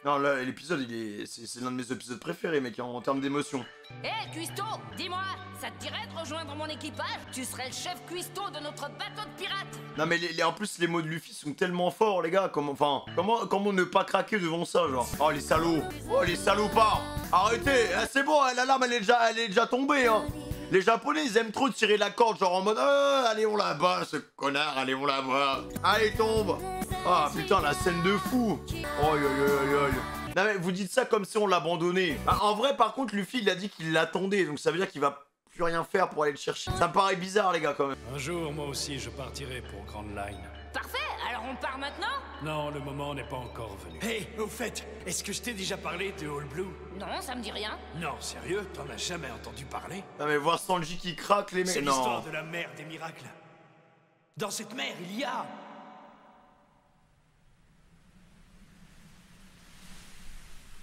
Speaker 1: Non, là, l'épisode, c'est l'un de mes épisodes préférés, mec, en termes d'émotion.
Speaker 4: Hé, Cuistot, dis-moi, ça te dirait de rejoindre mon équipage? Tu serais le chef Cuistot de notre bateau de pirates.
Speaker 1: Non, mais en plus, les mots de Luffy sont tellement forts, les gars. Comment ne pas craquer devant ça, genre? Oh, les salauds! Oh, les salopards! Arrêtez! C'est bon, la larme, elle est déjà tombée, hein. Les Japonais, ils aiment trop tirer la corde, genre en mode allez, on la bat, ce connard, allez, on la bat. Allez, tombe. Ah, putain, la scène de fou. Oh, non, mais vous dites ça comme si on l'abandonnait. Ah, en vrai, par contre, Luffy, il a dit qu'il l'attendait, donc ça veut dire qu'il va plus rien faire pour aller le chercher. Ça me paraît bizarre, les gars, quand même.
Speaker 3: Un jour, moi aussi, je partirai pour Grand Line.
Speaker 4: Parfait, alors on part maintenant?
Speaker 3: Non, le moment n'est pas encore venu. Hé, au fait, est-ce que je t'ai déjà parlé de All Blue?
Speaker 4: Non, ça me dit rien.
Speaker 3: Non, sérieux? T'en as jamais entendu parler?
Speaker 1: Non, mais voir Sanji qui craque, les mecs,
Speaker 3: C'est
Speaker 1: non.
Speaker 3: l'histoire de la mer des miracles. Dans cette mer, il y a...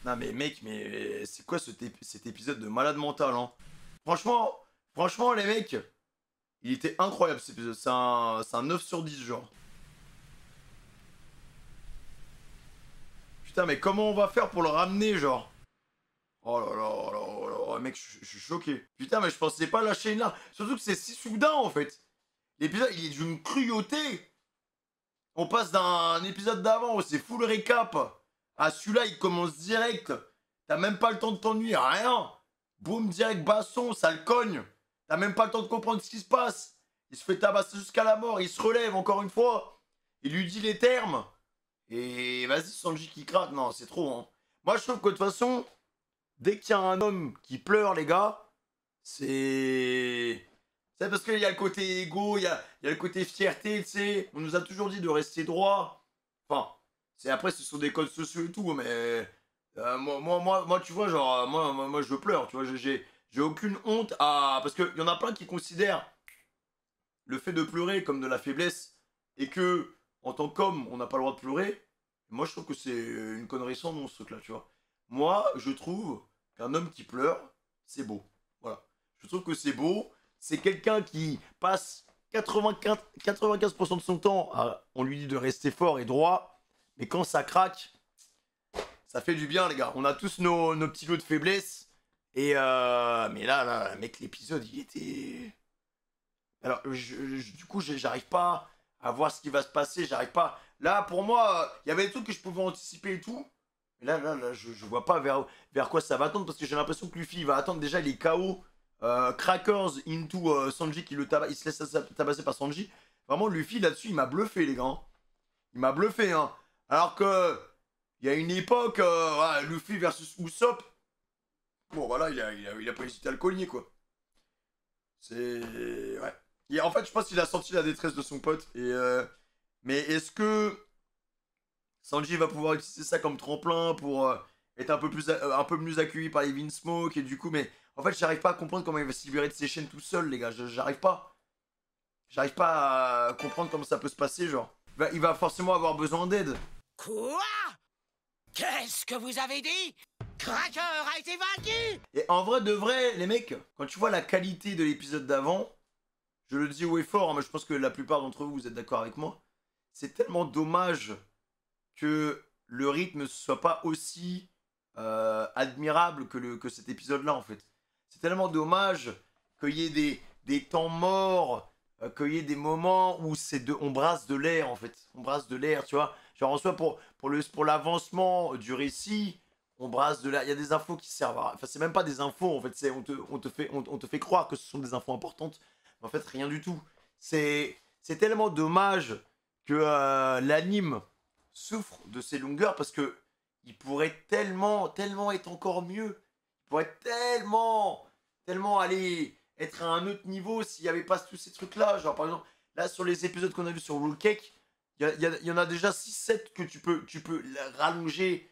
Speaker 1: Non, mais mec, mais c'est quoi cet épisode de malade mental, hein? Franchement, les mecs, il était incroyable cet épisode. C'est un 9 sur 10, genre. Putain, mais comment on va faire pour le ramener, genre? Oh là, mec, je suis choqué. Putain, mais je pensais pas lâcher une larme. Surtout que c'est si soudain, en fait. L'épisode, il est d'une cruauté. On passe d'un épisode d'avant où c'est full récap. Ah, celui-là, il commence direct. T'as même pas le temps de t'ennuyer, rien. Boum, direct, basson, ça le cogne. T'as même pas le temps de comprendre ce qui se passe. Il se fait tabasser jusqu'à la mort, il se relève encore une fois. Il lui dit les termes. Et vas-y, Sanji qui craque. Non, c'est trop, hein. Moi, je trouve que de toute façon, dès qu'il y a un homme qui pleure, les gars, c'est parce qu'il y a le côté égo, il y a le côté fierté, tu sais. On nous a toujours dit de rester droit. Enfin, après, ce sont des codes sociaux et tout, mais moi, tu vois, genre, moi, je pleure, tu vois. J'ai aucune honte à... Parce qu'il y en a plein qui considèrent le fait de pleurer comme de la faiblesse et que, en tant qu'homme, on n'a pas le droit de pleurer. Moi, je trouve que c'est une connerie sans nom, ce truc-là, tu vois. Moi, je trouve qu'un homme qui pleure, c'est beau. Voilà. Je trouve que c'est beau. C'est quelqu'un qui passe 95% de son temps on lui dit de rester fort et droit. Mais quand ça craque, ça fait du bien, les gars. On a tous nos petits lots de faiblesse. Et mais là, mec, l'épisode, il était... Alors, du coup, j'arrive pas à voir ce qui va se passer. J'arrive pas... Là, pour moi, il y avait des trucs que je pouvais anticiper et tout. Mais là, je vois pas vers quoi ça va attendre. Parce que j'ai l'impression que Luffy, il va attendre déjà les KO. Crackers into Sanji qui le tabasse. Il se laisse tabasser par Sanji. Vraiment, Luffy, là-dessus, il m'a bluffé, les gars. Il m'a bluffé, hein. Alors que... Il y a une époque, Luffy versus Usopp. Bon, voilà, il a pas hésité à le cogner, quoi. C'est... Ouais. Et en fait, je pense qu'il a senti la détresse de son pote. Mais est-ce que Sanji va pouvoir utiliser ça comme tremplin pour être un peu mieux accueilli par les Vinsmoke et du coup, mais en fait, j'arrive pas à comprendre comment il va se libérer de ses chaînes tout seul, les gars. J'arrive pas. J'arrive pas à comprendre comment ça peut se passer, genre. Il va forcément avoir besoin d'aide.
Speaker 7: Quoi? Qu'est-ce que vous avez dit? Cracker a été vaincu!
Speaker 1: Et en vrai de vrai, les mecs, quand tu vois la qualité de l'épisode d'avant, je le dis haut et fort, hein, mais je pense que la plupart d'entre vous, vous êtes d'accord avec moi, c'est tellement dommage que le rythme ne soit pas aussi admirable que cet épisode-là, en fait. C'est tellement dommage qu'il y ait des temps morts, qu'il y ait des moments où on brasse de l'air, en fait. On brasse de l'air, tu vois. Genre, en soi, pour l'avancement du récit, on brasse de l'air. Il y a des infos qui servent à... Enfin, c'est même pas des infos, en fait. On te fait croire que ce sont des infos importantes. Mais en fait, rien du tout. C'est tellement dommage que l'anime souffre de ses longueurs parce que il pourrait tellement être encore mieux. Il pourrait tellement aller être à un autre niveau s'il n'y avait pas tous ces trucs-là. Genre, par exemple, là, sur les épisodes qu'on a vus sur Roll Cake, il y en a déjà 6-7 que tu peux rallonger,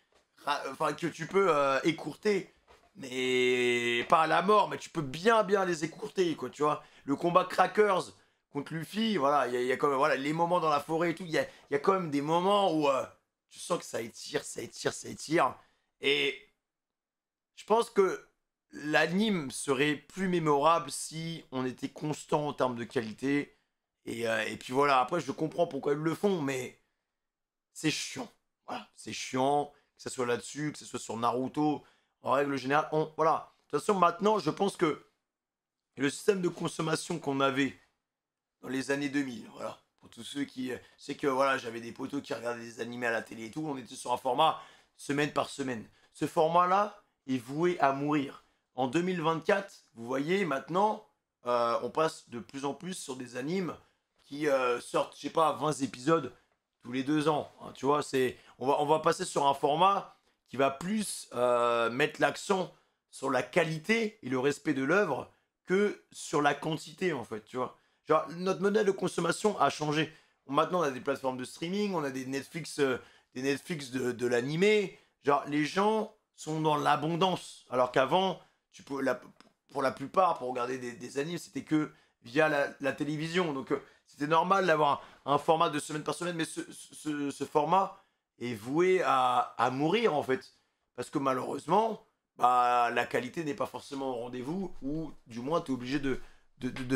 Speaker 1: enfin, que tu peux écourter. Mais pas à la mort, mais tu peux bien les écourter, quoi, tu vois. Le combat Crackers contre Luffy, voilà, il y a quand même, voilà, les moments dans la forêt et tout, il y a quand même des moments où tu sens que ça étire. Et je pense que l'anime serait plus mémorable si on était constant en termes de qualité. Et puis voilà, après je comprends pourquoi ils le font, mais c'est chiant. Voilà, c'est chiant, que ce soit là-dessus, que ce soit sur Naruto. En règle générale, voilà. De toute façon, maintenant, je pense que le système de consommation qu'on avait dans les années 2000, voilà, pour tous ceux qui... C'est que, voilà, j'avais des potos qui regardaient des animés à la télé et tout, on était sur un format semaine par semaine. Ce format-là est voué à mourir. En 2024, vous voyez, maintenant, on passe de plus en plus sur des animes qui sortent, je sais pas, 20 épisodes tous les 2 ans. Hein, tu vois, on va passer sur un format qui va plus mettre l'accent sur la qualité et le respect de l'œuvre que sur la quantité, en fait, tu vois. Genre, notre modèle de consommation a changé. Maintenant, on a des plateformes de streaming, on a des Netflix de l'animé. Genre, les gens sont dans l'abondance. Alors qu'avant, pour la plupart, pour regarder des animes, c'était que via la télévision. Donc, c'était normal d'avoir un format de semaine par semaine, mais ce format est voué à mourir, en fait. Parce que malheureusement, bah, la qualité n'est pas forcément au rendez-vous, ou du moins, tu es obligé de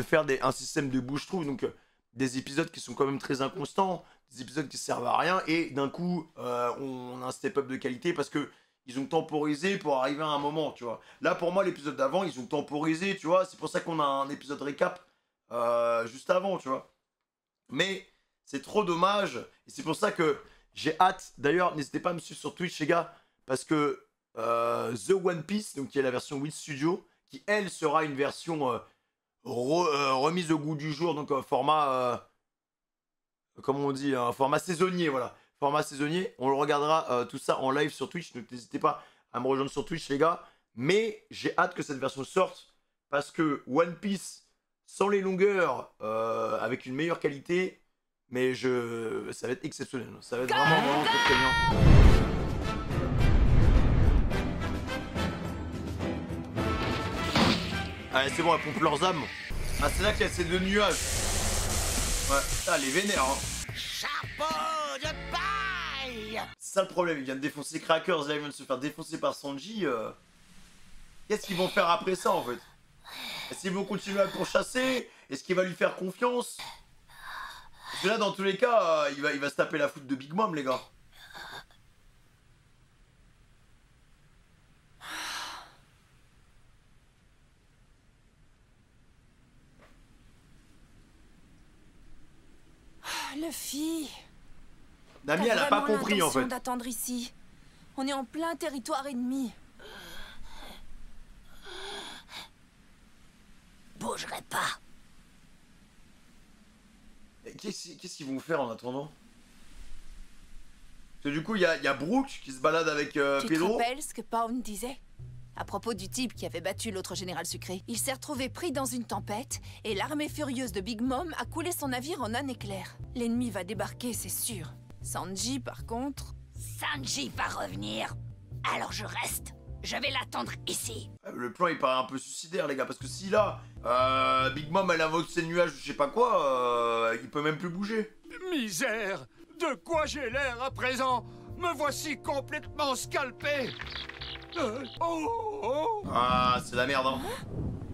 Speaker 1: faire un système de bouche-trou. Donc, des épisodes qui sont quand même très inconstants, des épisodes qui servent à rien, et d'un coup, on a un step-up de qualité parce que ils ont temporisé pour arriver à un moment, tu vois. Là, pour moi, l'épisode d'avant, ils ont temporisé, tu vois. C'est pour ça qu'on a un épisode récap juste avant, tu vois. Mais c'est trop dommage. Et c'est pour ça que j'ai hâte. D'ailleurs, n'hésitez pas à me suivre sur Twitch, les gars. Parce que The One Piece, donc qui est la version Wit Studio, qui, elle, sera une version remise au goût du jour. Donc, format... comment on dit, un format saisonnier, voilà. Format saisonnier, on le regardera tout ça en live sur Twitch, donc n'hésitez pas à me rejoindre sur Twitch, les gars. Mais j'ai hâte que cette version sorte, parce que One Piece, sans les longueurs, avec une meilleure qualité, mais ça va être exceptionnel, ça va être vraiment très bien. Allez, c'est bon, elles pompent leurs âmes. Ah, c'est là qu'il y a ces 2 nuages. Ouais, ça, elle est vénère, hein.
Speaker 7: Chapeau de paille!
Speaker 1: C'est ça le problème, il vient de défoncer Crackers, là il vient de se faire défoncer par Sanji. Qu'est-ce qu'ils vont faire après ça, en fait? Est-ce qu'ils vont continuer à le pourchasser? Est-ce qu'il va lui faire confiance? Parce que là, dans tous les cas, il va se taper la foudre de Big Mom, les gars.
Speaker 6: Luffy,
Speaker 1: Nami, elle a pas compris, en fait.
Speaker 6: D'attendre ici. On est en plein territoire ennemi.
Speaker 5: Bougerai pas.
Speaker 1: Qu'est-ce qu'ils vont faire en attendant? Parce que du coup, il y a Brook qui se balade avec Pedro.
Speaker 6: Tu te rappelles ce que Pound disait? À propos du type qui avait battu l'autre général sucré. Il s'est retrouvé pris dans une tempête, et l'armée furieuse de Big Mom a coulé son navire en un éclair. L'ennemi va débarquer, c'est sûr. Sanji, par contre...
Speaker 5: Sanji va revenir. Alors je reste.
Speaker 4: Je vais l'attendre ici.
Speaker 1: Le plan il paraît un peu suicidaire les gars, parce que si là, Big Mom elle invoque ses nuages, je sais pas quoi, il peut même plus bouger.
Speaker 2: Misère! De quoi j'ai l'air à présent? Me voici complètement scalpé!
Speaker 1: Ah, c'est la merde hein.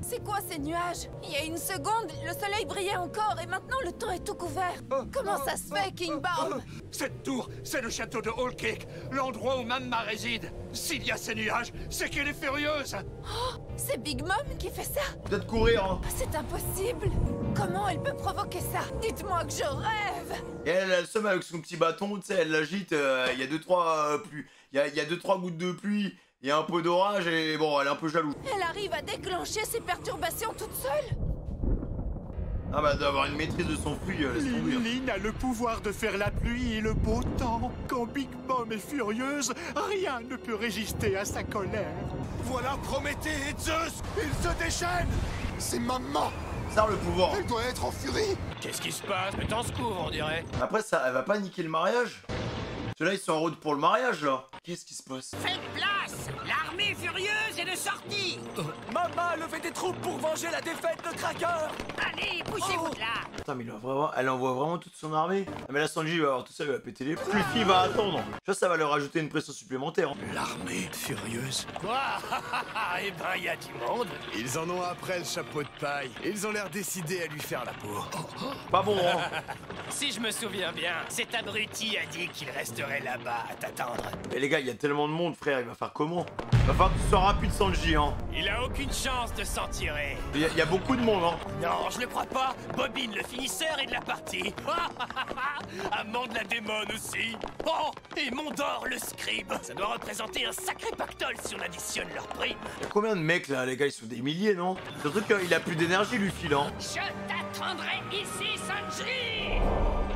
Speaker 6: C'est quoi ces nuages? Il y a une seconde, le soleil brillait encore et maintenant le temps est tout couvert. Comment ça se fait, King Baum?
Speaker 2: Cette tour, c'est le château de Whole Cake, l'endroit où Mamma réside. S'il y a ces nuages, c'est qu'elle est furieuse.
Speaker 6: Oh, c'est Big Mom qui fait ça?
Speaker 1: Peut-être courir hein.
Speaker 6: C'est impossible. Comment elle peut provoquer ça? Dites-moi que je rêve.
Speaker 1: Et elle se met avec son petit bâton, tu sais, elle l'agite, il y a 2-3 il y a 2-3 gouttes de pluie. Il y a un peu d'orage et bon, elle est un peu jalouse.
Speaker 6: Elle arrive à déclencher ces perturbations toute seule?
Speaker 1: Ah bah d'avoir une maîtrise de son fruit, laisse tomber.
Speaker 2: Lynn a le pouvoir de faire la pluie et le beau temps. Quand Big Mom est furieuse, rien ne peut résister à sa colère.
Speaker 9: Voilà Prométhée et Zeus. Ils se déchaînent. C'est maman.
Speaker 1: Ça a le pouvoir.
Speaker 9: Elle doit être en furie.
Speaker 8: Qu'est-ce qui se passe? Le temps se couvre, on dirait.
Speaker 1: Après ça, elle va pas niquer le mariage? Ceux-là ils sont en route pour le mariage là. Qu'est-ce qui se passe?
Speaker 8: Faites place! L'armée furieuse est de sortie!
Speaker 3: Maman levait des troupes pour venger la défaite de Cracker.
Speaker 8: Allez, poussez-vous de là!
Speaker 1: Putain mais elle envoie vraiment toute son armée. Ah, mais là Sanji va avoir tout ça, il va péter les plombs. Fluffy va attendre. Je pense que ça va leur ajouter une pression supplémentaire. Hein.
Speaker 2: L'armée furieuse.
Speaker 8: Quoi? Eh ben, y a du monde!
Speaker 10: Ils en ont après le chapeau de paille. Ils ont l'air décidés à lui faire la peau.
Speaker 1: Pas bon hein.
Speaker 8: Si je me souviens bien, cet abruti a dit qu'il resterait là-bas à t'attendre.
Speaker 1: Mais les gars, il y a tellement de monde frère, il va faire comment? Il va falloir que tu sois rapide Sanji hein.
Speaker 8: Il a aucune chance de s'en tirer.
Speaker 1: Il y a beaucoup de monde hein.
Speaker 8: Non, je le crois pas. Bobine, le finisseur, est de la partie. Amande la démon aussi. Oh, et Mondor, le scribe. Ça doit représenter un sacré pactole si on additionne leurs prix.
Speaker 1: Il y a combien de mecs là les gars? Ils sont des milliers non? Surtout qu'il a plus d'énergie lui file hein.
Speaker 8: Je t'attendrai ici, Sanji.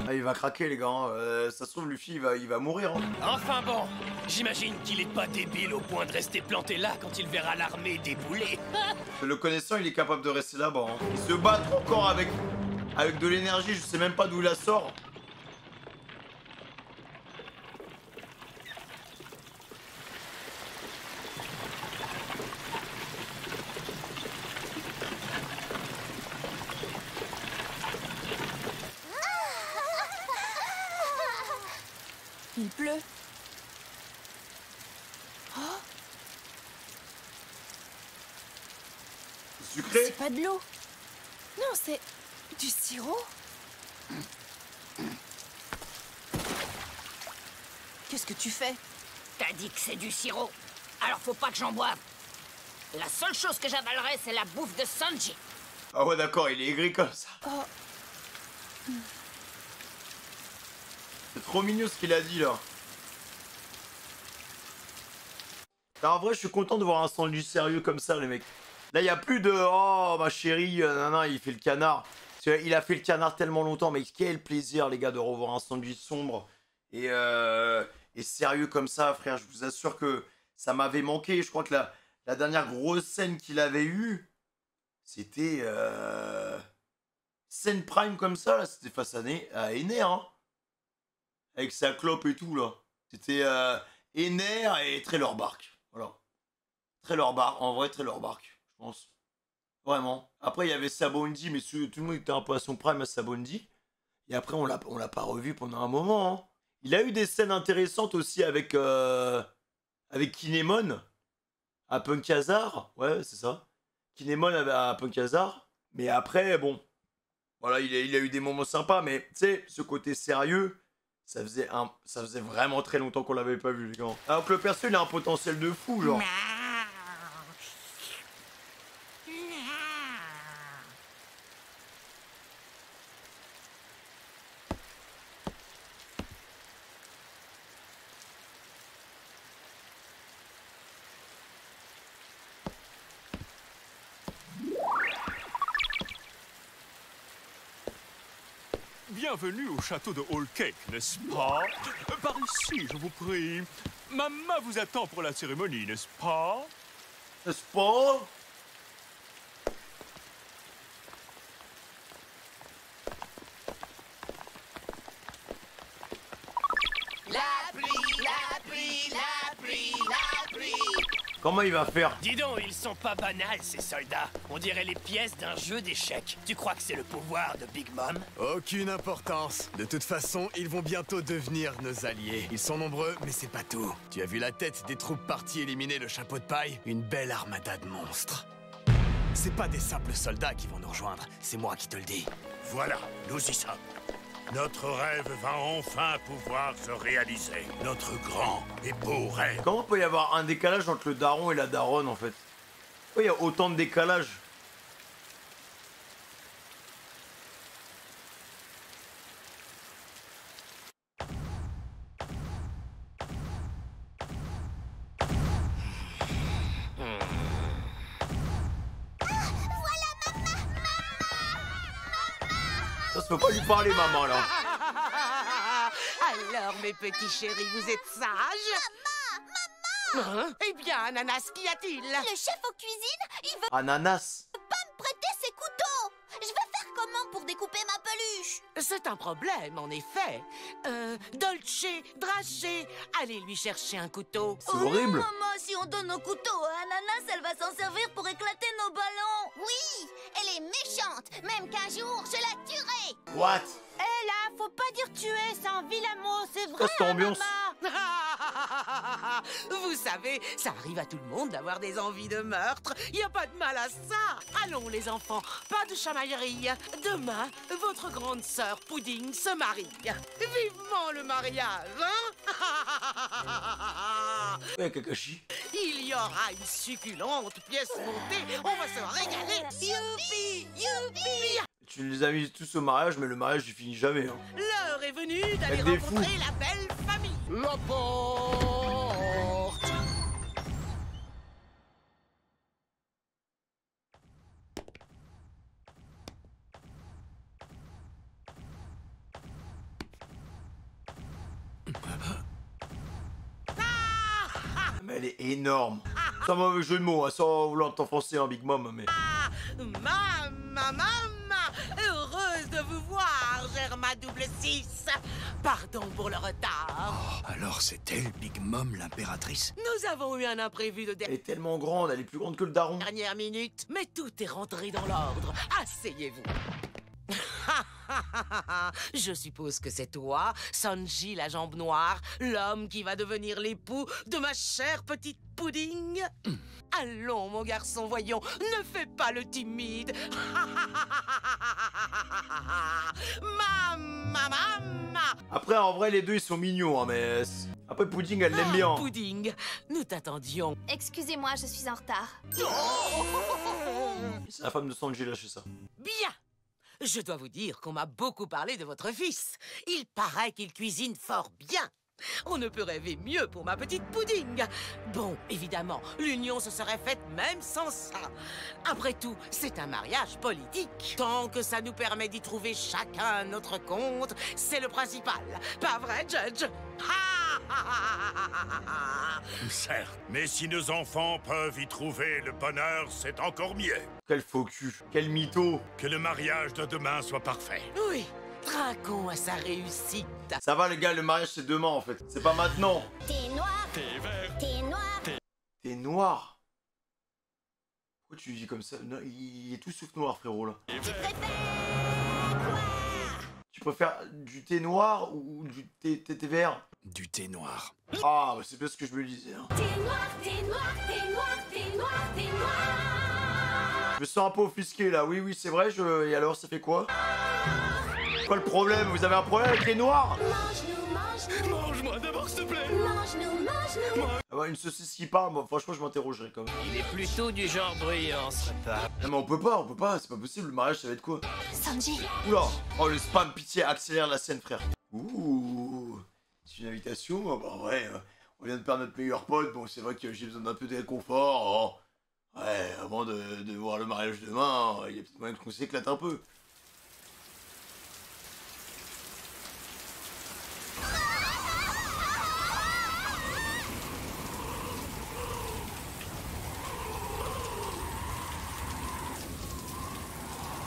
Speaker 1: Ah, il va craquer les gars, hein. Ça se trouve Luffy il va mourir hein.
Speaker 8: Enfin bon, j'imagine qu'il est pas débile au point de rester planté là quand il verra l'armée débouler.
Speaker 1: Le connaissant il est capable de rester là-bas hein. Il se bat encore avec de l'énergie, je sais même pas d'où il la sort.
Speaker 6: Il pleut. Oh,
Speaker 1: Sucré?
Speaker 6: c'est pas de l'eau. Non, c'est du sirop. Qu'est-ce que tu fais?
Speaker 4: T'as dit que c'est du sirop. Alors faut pas que j'en boive. La seule chose que j'avalerai, c'est la bouffe de Sanji.
Speaker 1: Ah ouais d'accord, il est aigri comme ça.
Speaker 6: Oh,
Speaker 1: C'est trop mignon ce qu'il a dit là. Alors, en vrai, je suis content de voir un Sanji sérieux comme ça, les mecs. Là, il n'y a plus de oh ma chérie, non, il fait le canard. Parce qu'il a fait le canard tellement longtemps, mais quel plaisir, les gars, de revoir un Sanji sombre et sérieux comme ça, frère. Je vous assure que ça m'avait manqué. Je crois que la dernière grosse scène qu'il avait eue, c'était scène prime comme ça, là. C'était face à Ener, hein. Avec sa clope et tout, là. C'était Ener et Trailer Bark. Voilà. Trailer Bark. En vrai, Trailer Bark, je pense. Vraiment. Après, il y avait Sabondi, mais tout le monde était un peu à son prime à Sabondi. Et après, on l'a pas revu pendant un moment. Hein. Il a eu des scènes intéressantes aussi avec Kinemon à Punk Hazard. Ouais, c'est ça. Kinemon à Punk Hazard. Mais après, bon. Voilà, il a eu des moments sympas, mais tu sais, ce côté sérieux. Ça faisait vraiment très longtemps qu'on l'avait pas vu, les gars. Alors que le perso, il a un potentiel de fou, genre.
Speaker 13: Bienvenue au château de Whole Cake, n'est-ce pas? Par ici, je vous prie. Maman vous attend pour la cérémonie, n'est-ce pas?
Speaker 1: N'est-ce pas?
Speaker 7: La pluie, la pluie, la pluie, la pluie.
Speaker 1: Comment il va faire?
Speaker 8: Dis donc, ils sont pas banals, ces soldats. On dirait les pièces d'un jeu d'échecs. Tu crois que c'est le pouvoir de Big Mom?
Speaker 10: Aucune importance. De toute façon, ils vont bientôt devenir nos alliés. Ils sont nombreux, mais c'est pas tout. Tu as vu la tête des troupes parties éliminer le chapeau de paille? Une belle armada de monstres. C'est pas des simples soldats qui vont nous rejoindre, c'est moi qui te le dis.
Speaker 2: Voilà, nous y sommes. Notre rêve va enfin pouvoir se réaliser. Notre grand et beau rêve.
Speaker 1: Comment peut y avoir un décalage entre le daron et la daronne en fait? Pourquoi il y a autant de décalage? Ça se peut pas lui parler, maman, là.
Speaker 7: Alors, mes petits chéris, vous êtes sages? Maman! Hein? Eh bien, Ananas, qu'y a-t-il?
Speaker 5: Le chef aux cuisines, il veut
Speaker 1: Ananas.
Speaker 5: pas me prêter ses couteaux. Je vais faire comment pour découper ma peluche?
Speaker 7: C'est un problème, en effet. Dolce, Draché, allez lui chercher un couteau.
Speaker 1: C'est horrible.
Speaker 5: Maman, si on donne un couteau à Ananas, elle va s'en servir pour éclater nos ballons. Oui, elle est méchante. Même qu'un jour, je la tuerai.
Speaker 1: What?
Speaker 7: Eh là, faut pas dire tuer, c'est un vilain mot, c'est vrai,
Speaker 1: cette ambiance.
Speaker 7: maman. Vous savez, ça arrive à tout le monde d'avoir des envies de meurtre. Y a pas de mal à ça. Allons, les enfants, pas de chamaillerie. Demain, votre grande sœur Pudding se marie. Vivement le mariage, hein?
Speaker 1: Ouais, Kakashi.
Speaker 7: Il y aura une succulente pièce montée. On va se régaler. Youpi, youpi.
Speaker 1: Tu les as mis tous au mariage, mais le mariage il finit jamais. Hein.
Speaker 7: L'heure est venue d'aller
Speaker 1: Avec des
Speaker 7: rencontrer
Speaker 1: fous.
Speaker 7: la belle famille.
Speaker 10: La porte!
Speaker 1: Mais elle est énorme. Sans mauvais jeu de mots, hein, sans vouloir t'enfoncer en Big Mom, mais...
Speaker 7: Maman, heureuse de vous voir, Germa double 6. Pardon pour le retard.
Speaker 2: Alors c'est elle, Big Mom, l'impératrice?
Speaker 7: Nous avons eu un imprévu de
Speaker 1: Elle est tellement grande, elle est plus grande que le daron.
Speaker 7: dernière minute, mais tout est rentré dans l'ordre. Asseyez-vous. Je suppose que c'est toi, Sanji la jambe noire, l'homme qui va devenir l'époux de ma chère petite Pudding. Allons, mon garçon, voyons, ne fais pas le timide. Maman.
Speaker 1: Après, en vrai, les deux ils sont mignons, hein, mais... Après, Pudding, elle l'aime bien.
Speaker 7: Pudding, nous t'attendions.
Speaker 5: Excusez-moi, je suis en retard.
Speaker 1: C'est la femme de Sanji, lâchez ça.
Speaker 7: Bien. Je dois vous dire qu'on m'a beaucoup parlé de votre fils. Il paraît qu'il cuisine fort bien. On ne peut rêver mieux pour ma petite Pudding. Bon, évidemment, l'union se serait faite même sans ça. Après tout, c'est un mariage politique. Tant que ça nous permet d'y trouver chacun notre compte, c'est le principal. Pas vrai, Judge?
Speaker 2: Certes, mais si nos enfants peuvent y trouver le bonheur, c'est encore mieux.
Speaker 1: Quel faux cul, quel mytho.
Speaker 2: Que le mariage de demain soit parfait.
Speaker 7: Oui, trinquons à sa réussite.
Speaker 1: Ça va les gars, le mariage c'est demain en fait. C'est pas maintenant.
Speaker 5: T'es noir.
Speaker 13: T'es vert.
Speaker 5: T'es noir.
Speaker 1: T'es noir. Pourquoi tu dis comme ça? Non, il est tout sauf noir frérot là. Tu préfères du thé noir ou du thé vert?
Speaker 2: Du thé noir.
Speaker 1: Ah, bah c'est bien ce que je me disais. Hein.
Speaker 5: T'es noir, t'es noir, t'es noir, t'es noir, t'es noir.
Speaker 1: Je me sens un peu offusqué là. Oui, c'est vrai. Et alors, ça fait quoi? Quoi le problème? Vous avez un problème avec les noirs?
Speaker 5: Mange-nous, mange-nous.
Speaker 13: Mange-moi d'abord, s'il te plaît.
Speaker 5: Mange-nous, mange-nous.
Speaker 1: Ah ouais, une saucisse qui parle, moi, franchement, je m'interrogerais quand même.
Speaker 8: Il est plutôt du genre bruyant, ce repas.
Speaker 1: Non, mais on peut pas, c'est pas possible. Le mariage, ça va être quoi?
Speaker 5: Sanji.
Speaker 1: Oula! Oh, le spam, pitié, accélère la scène, frère. Ouh! C'est une invitation? Ah bah ouais, on vient de perdre notre meilleur pote. Bon, c'est vrai que j'ai besoin d'un peu de réconfort. Oh. Ouais, avant de voir le mariage demain, il y a peut-être moyen qu'on s'éclate un peu.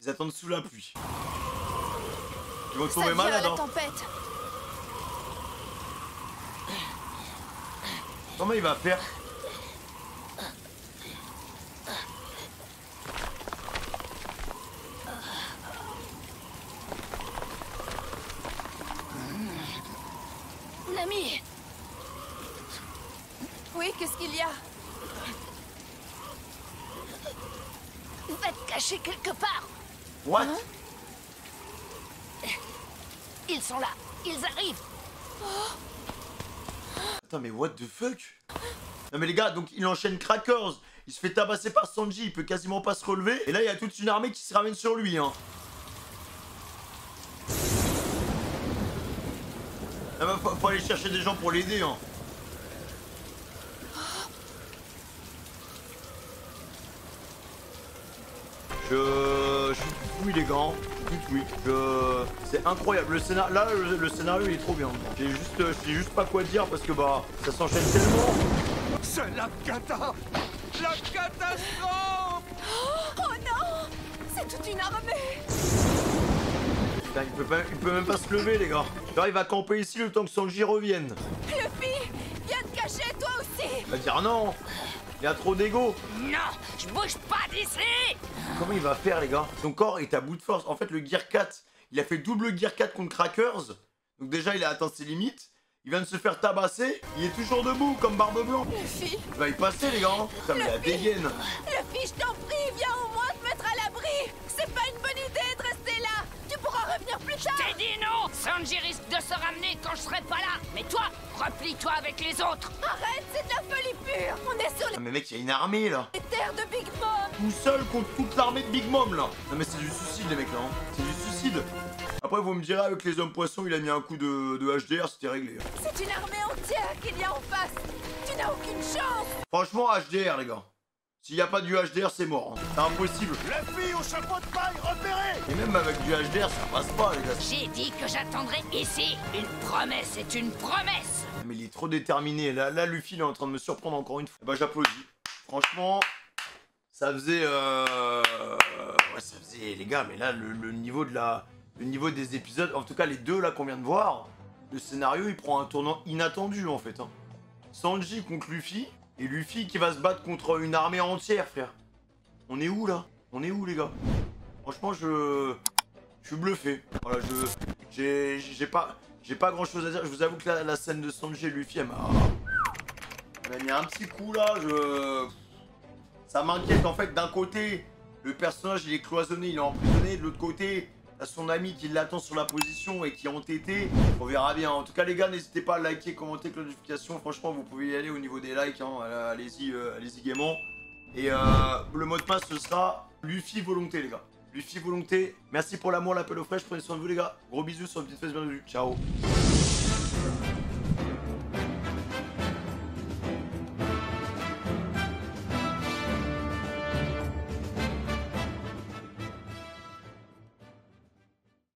Speaker 1: Ils attendent sous la pluie. Ils vont tomber malades, hein.
Speaker 5: Tempête.
Speaker 1: Comment il va faire?
Speaker 6: Amy! Oui, qu'est-ce qu'il y a?
Speaker 4: Va te cacher quelque part.
Speaker 1: What?
Speaker 4: Ils sont là. Ils arrivent.
Speaker 1: Attends, mais what the fuck? Non mais les gars, donc il enchaîne Crackers. Il se fait tabasser par Sanji, il peut quasiment pas se relever. Et là, il y a toute une armée qui se ramène sur lui, hein. Ah bah, faut aller chercher des gens pour l'aider, hein. Je suis tout oui les gars, je suis tout oui. C'est incroyable, le scénario, là le scénario il est trop bien. Je sais juste pas quoi dire parce que bah ça s'enchaîne tellement.
Speaker 9: C'est la cata! La catastrophe!
Speaker 6: Oh non! C'est toute une armée!
Speaker 1: Putain, il peut même pas se lever les gars. Genre il va camper ici le temps que Sanji revienne.
Speaker 6: Luffy! Viens te cacher toi aussi!
Speaker 1: Il va dire non. Il a trop d'ego.
Speaker 4: Non, je bouge pas d'ici.
Speaker 1: Comment il va faire les gars? Son corps est à bout de force. En fait le Gear 4, il a fait double Gear 4 contre Crackers. Donc déjà il a atteint ses limites. Il vient de se faire tabasser. Il est toujours debout comme Barbe Blanc.
Speaker 6: Luffy!
Speaker 1: Il va y passer les gars. Putain mais la dégaine.
Speaker 6: Luffy, je t'en prie, viens au moins te mettre à l'abri! C'est pas une bonne idée de rester là! Tu pourras revenir plus tard!
Speaker 4: T'ai dit non. Sanji risque de se ramener quand je serai pas là. Mais toi, replie-toi avec les autres.
Speaker 6: Arrête, c'est de la folie pure! On est sur
Speaker 1: Ah mais mec, il y a une armée là.
Speaker 6: les terres de Big Mom!
Speaker 1: Tout seul contre toute l'armée de Big Mom là. Non mais c'est du suicide les mecs là. Hein. C'est du suicide. Après vous me direz avec les hommes poissons il a mis un coup de HDR, c'était réglé.
Speaker 6: C'est une armée entière qu'il y a en face! Tu n'as aucune chance!
Speaker 1: Franchement HDR les gars. S'il n'y a pas du HDR c'est mort. Hein. C'est impossible.
Speaker 9: La fille au chapeau de paille repérée!
Speaker 1: Et même avec du HDR ça passe pas les gars.
Speaker 4: J'ai dit que j'attendrai ici. Une promesse est une promesse.
Speaker 1: Mais il est trop déterminé. Là Luffy il est en train de me surprendre encore une fois. Bah j'applaudis. Franchement, ça faisait... Ouais ça faisait les gars, mais là le niveau de la... Le niveau des épisodes, en tout cas les deux là qu'on vient de voir, le scénario il prend un tournant inattendu en fait. Hein. Sanji contre Luffy, et Luffy qui va se battre contre une armée entière frère. On est où là? On est où les gars? Franchement je suis bluffé. Voilà, j'ai pas grand chose à dire. Je vous avoue que la scène de Sanji et Luffy elle m'a mis un petit coup là. Ça m'inquiète en fait. D'un côté le personnage il est cloisonné, il est emprisonné, de l'autre côté à son ami qui l'attend sur la position et qui est entêté. On verra bien. En tout cas les gars, n'hésitez pas à liker, commenter, avec la notification. Franchement vous pouvez y aller au niveau des likes, hein. Allez-y gaiement. Et le mot de passe ce sera Luffy volonté les gars. Luffy volonté. Merci pour l'amour, l'appel au fraîche. Prenez soin de vous les gars. Gros bisous sur le petit face, bienvenue. Ciao.